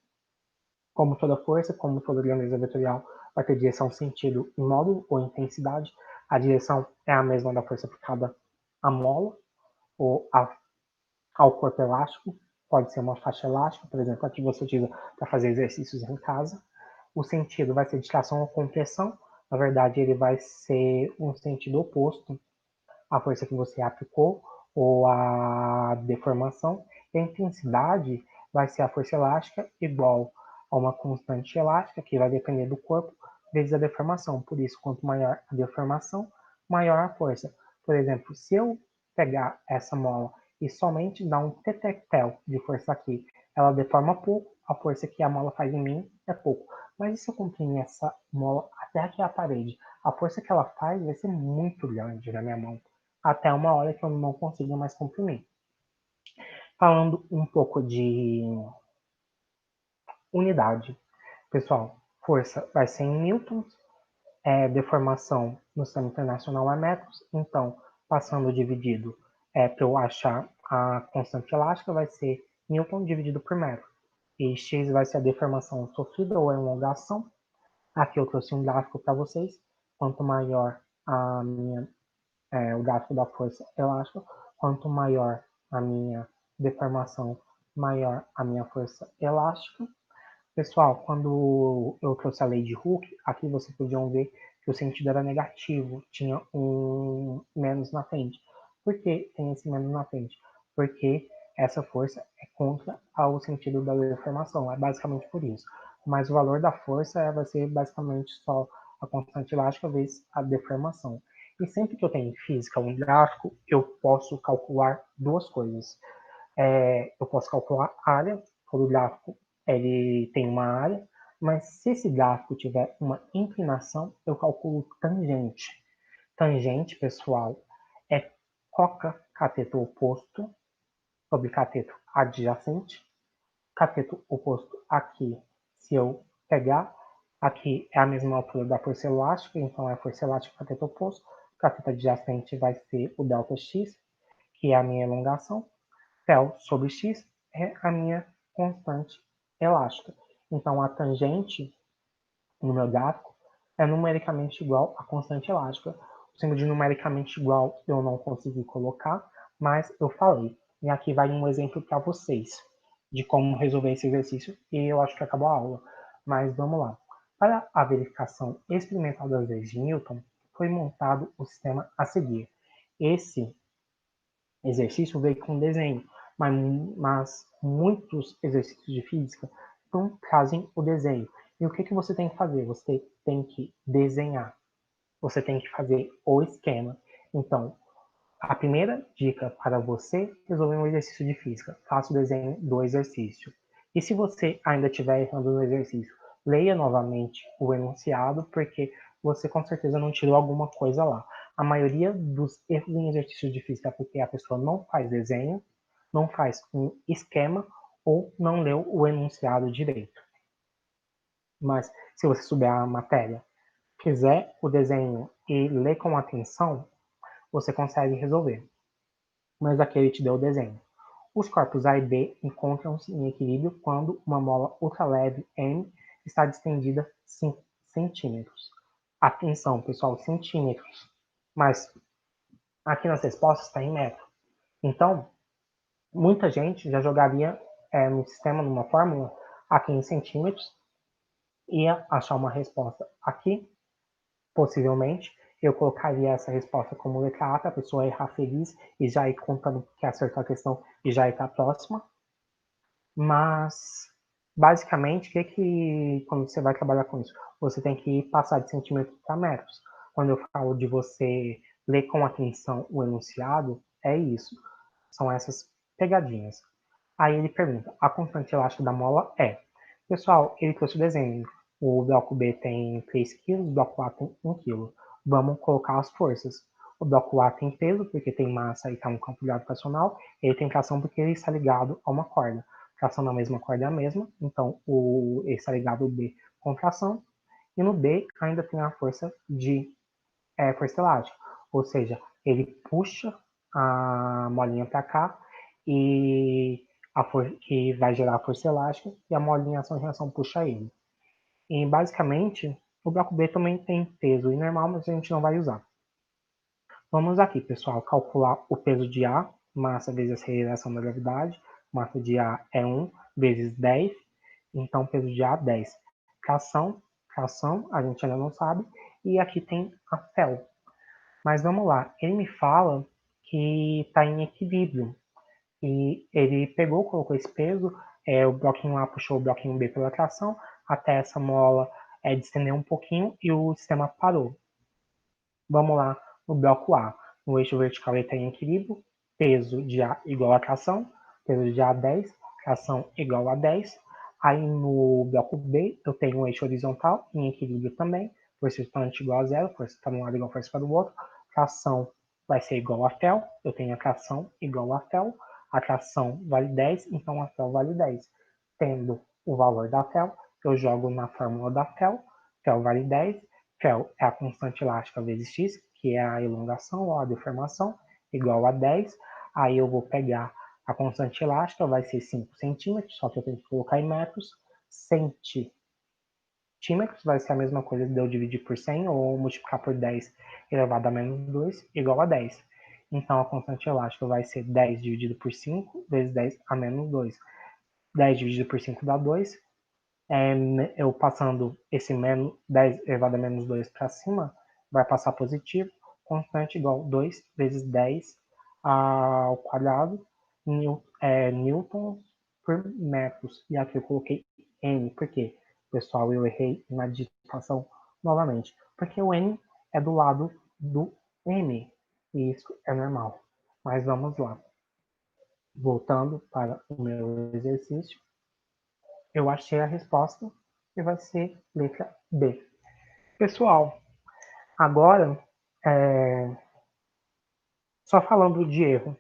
como toda força, como toda grandeza vetorial, vai ter direção, sentido e módulo ou intensidade. A direção é a mesma da força aplicada à mola ou ao corpo elástico. Pode ser uma faixa elástica, por exemplo, a que você utiliza para fazer exercícios em casa. O sentido vai ser de tração ou compressão. Na verdade, ele vai ser um sentido oposto à força que você aplicou ou à deformação. E a intensidade vai ser a força elástica igual a uma constante elástica, que vai depender do corpo, vezes a deformação. Por isso, quanto maior a deformação, maior a força. Por exemplo, se eu pegar essa mola e somente dar um tetectel de força aqui, ela deforma pouco, a força que a mola faz em mim é pouco. Mas e se eu comprimir essa mola até aqui a parede? A força que ela faz vai ser muito grande na minha mão, até uma hora que eu não consiga mais comprimir. Falando um pouco de unidade, pessoal, força vai ser em newtons, deformação no sistema internacional é metros, então, passando dividido, para eu achar a constante elástica, vai ser Newton dividido por metro. E x vai ser a deformação sofrida ou a elongação. Aqui eu trouxe um gráfico para vocês. Quanto maior o gráfico da força elástica, quanto maior a minha deformação, maior a minha força elástica. Pessoal, quando eu trouxe a lei de Hooke, aqui vocês podiam ver que o sentido era negativo, tinha um menos na frente. Por que tem esse menos na frente? Porque essa força é contra o sentido da deformação, é basicamente por isso. Mas o valor da força vai ser basicamente só a constante elástica vezes a deformação. E sempre que eu tenho em física um gráfico, eu posso calcular duas coisas. Eu posso calcular a área, todo gráfico ele tem uma área, mas se esse gráfico tiver uma inclinação, eu calculo tangente. Tangente, pessoal, é coca cateto oposto sobre cateto adjacente. Cateto oposto aqui, se eu pegar, aqui é a mesma altura da força elástica, então é a força elástica cateto oposto. Cateto adjacente vai ser o ΔX, que é a minha elongação. Tel sobre x é a minha constante elástica. Então, a tangente no meu gráfico é numericamente igual à constante elástica. O símbolo de numericamente igual eu não consegui colocar, mas eu falei. E aqui vai um exemplo para vocês de como resolver esse exercício, e eu acho que acabou a aula. Mas vamos lá. Para a verificação experimental das leis de Newton, foi montado o sistema a seguir. Esse exercício veio com desenho, mas muitos exercícios de física não trazem o desenho. E o que, que você tem que fazer? Você tem que desenhar, você tem que fazer o esquema. Então, a primeira dica para você resolver um exercício de física, faça o desenho do exercício. E se você ainda estiver errando no exercício, leia novamente o enunciado, porque você com certeza não tirou alguma coisa lá. A maioria dos erros em exercícios de física é porque a pessoa não faz desenho, não faz um esquema ou não leu o enunciado direito. Mas se você souber a matéria, fizer o desenho e ler com atenção, você consegue resolver. Mas aqui ele te deu o desenho. Os corpos A e B encontram-se em equilíbrio quando uma mola ultraleve M está distendida 5 centímetros. Atenção, pessoal, centímetros. Mas aqui nas respostas está em metro. Então, muita gente já jogaria no sistema, numa fórmula, aqui em centímetros, ia achar uma resposta aqui, possivelmente. Eu colocaria essa resposta como letra A para a pessoa errar feliz e já ir contando que acertou a questão e já ir para a próxima. Mas, basicamente, quando você vai trabalhar com isso? Você tem que passar de centímetros para metros. Quando eu falo de você ler com atenção o enunciado, é isso. São essas pegadinhas. Aí ele pergunta, a constante elástica da mola é? Pessoal, ele trouxe o desenho. O bloco B tem 3 kg, o bloco A tem 1 kg. Vamos colocar as forças. O bloco A tem peso, porque tem massa e está no campo gravitacional. Ele tem tração porque ele está ligado a uma corda. Tração na mesma corda é a mesma, então ele está ligado ao B com tração. E no B ainda tem a força força elástica. Ou seja, ele puxa a molinha para cá e que vai gerar a força elástica e a molinha ação e reação puxa ele. E basicamente, o bloco B também tem peso normal, mas a gente não vai usar. Vamos aqui, pessoal, calcular o peso de A, massa vezes a aceleração da gravidade. Massa de A é 1 vezes 10, então peso de A 10. Tração, a gente ainda não sabe. E aqui tem a fel. Mas vamos lá, ele me fala que está em equilíbrio. E ele pegou, colocou esse peso, o bloquinho A puxou o bloquinho B pela tração, até essa mola distender um pouquinho e o sistema parou. Vamos lá no bloco A. No eixo vertical ele está em equilíbrio, peso de A igual a tração, peso de A 10, tração igual a 10. Aí no bloco B eu tenho um eixo horizontal em equilíbrio também, força resultante igual a zero, força para um lado igual a força para o outro, tração vai ser igual a fel, eu tenho a tração igual a fel, a tração vale 10, então a fel vale 10. Tendo o valor da fel, eu jogo na fórmula da fel vale 10, Fel é a constante elástica vezes x, que é a elongação ou a deformação, igual a 10. Aí eu vou pegar a constante elástica, vai ser 5 centímetros, só que eu tenho que colocar em metros. Centímetros vai ser a mesma coisa de eu dividir por 100 ou multiplicar por 10 elevado a menos 2, igual a 10. Então, a constante elástica vai ser 10 dividido por 5 vezes 10 a menos 2. 10 dividido por 5 dá 2. Eu passando esse 10 elevado a menos 2 para cima, vai passar positivo. Constante igual 2 vezes 10 ao quadrado, newtons por metros. E aqui eu coloquei N, por quê? Pessoal, eu errei na digitação novamente. Porque o N é do lado do M. E isso é normal. Mas vamos lá. Voltando para o meu exercício, eu achei a resposta e vai ser letra B. Pessoal, agora, só falando de erro,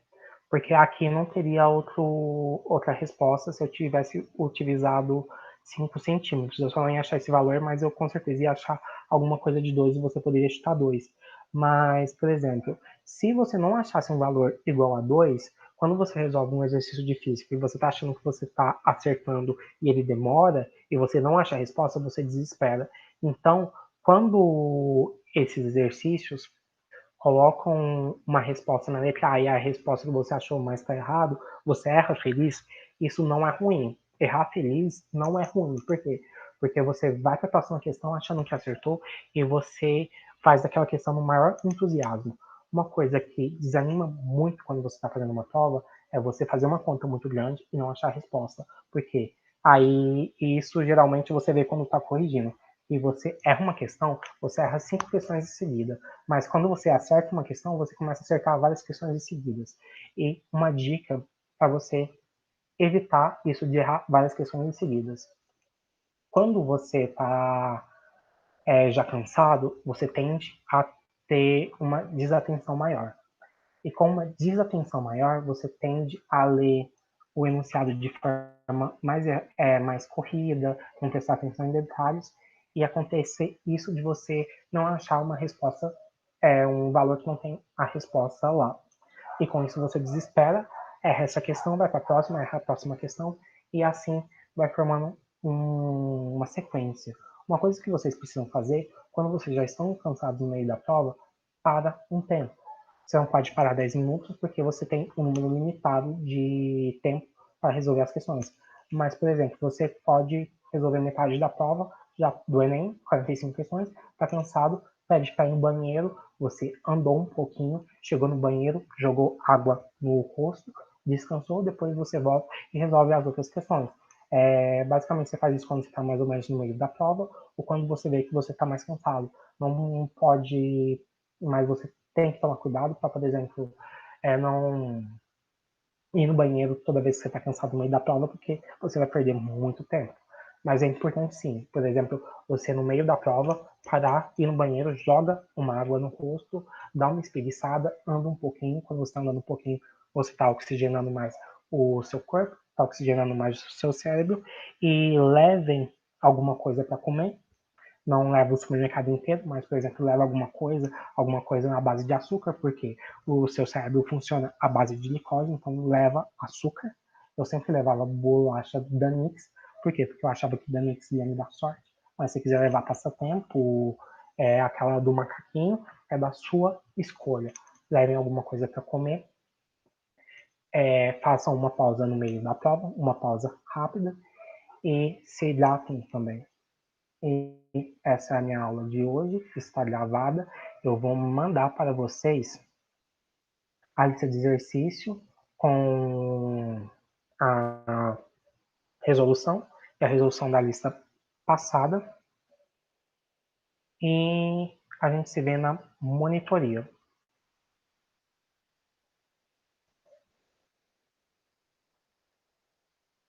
porque aqui não teria outra resposta se eu tivesse utilizado 5 centímetros. Eu só não ia achar esse valor, mas eu com certeza ia achar alguma coisa de 2 e você poderia chutar 2. Mas, por exemplo, se você não achasse um valor igual a 2, quando você resolve um exercício de física e você está achando que você está acertando e ele demora, e você não acha a resposta, você desespera. Então, quando esses exercícios colocam uma resposta na letra A e a resposta que você achou mais está errado, você erra feliz, isso não é ruim. Errar feliz não é ruim. Por quê? Porque você vai para a próxima questão achando que acertou e você faz aquela questão no maior entusiasmo. Uma coisa que desanima muito quando você está fazendo uma prova é você fazer uma conta muito grande e não achar a resposta. Por quê? Aí, isso geralmente você vê quando está corrigindo. E você erra uma questão, você erra 5 questões em seguida. Mas quando você acerta uma questão, você começa a acertar várias questões em seguidas. E uma dica para você evitar isso de errar várias questões em seguidas. Quando você está já cansado, você tende a ter uma desatenção maior. E com uma desatenção maior, você tende a ler o enunciado de forma mais corrida, não prestar atenção em detalhes, e acontecer isso de você não achar uma resposta, um valor que não tem a resposta lá. E com isso você desespera, erra essa questão, vai para a próxima, erra a próxima questão, e assim vai formando uma sequência. Uma coisa que vocês precisam fazer, quando vocês já estão cansados no meio da prova, para um tempo. Você não pode parar 10 minutos porque você tem um número limitado de tempo para resolver as questões. Mas, por exemplo, você pode resolver metade da prova já do Enem, 45 questões, está cansado, pede para ir no banheiro, você andou um pouquinho, chegou no banheiro, jogou água no rosto, descansou, depois você volta e resolve as outras questões. Basicamente, você faz isso quando você está mais ou menos no meio da prova ou quando você vê que você está mais cansado. Não pode, mas você tem que tomar cuidado para, por exemplo, não ir no banheiro toda vez que você está cansado no meio da prova, porque você vai perder muito tempo. Mas é importante sim, por exemplo, você no meio da prova parar, ir no banheiro, joga uma água no rosto, dá uma espreguiçada, anda um pouquinho. Quando você está andando um pouquinho, você está oxigenando mais o seu corpo, está oxigenando mais o seu cérebro. E levem alguma coisa para comer, não leva o supermercado inteiro, mas, por exemplo, leva alguma coisa na base de açúcar, porque o seu cérebro funciona à base de glicose, então leva açúcar. Eu sempre levava bolacha Danix, por quê? Porque eu achava que Danix ia me dar sorte, mas se quiser levar passatempo, aquela do macaquinho, é da sua escolha. Levem alguma coisa para comer, façam uma pausa no meio da prova, uma pausa rápida, e se hidratem também. E essa é a minha aula de hoje, está gravada. Eu vou mandar para vocês a lista de exercício com a resolução e a resolução da lista passada. E a gente se vê na monitoria.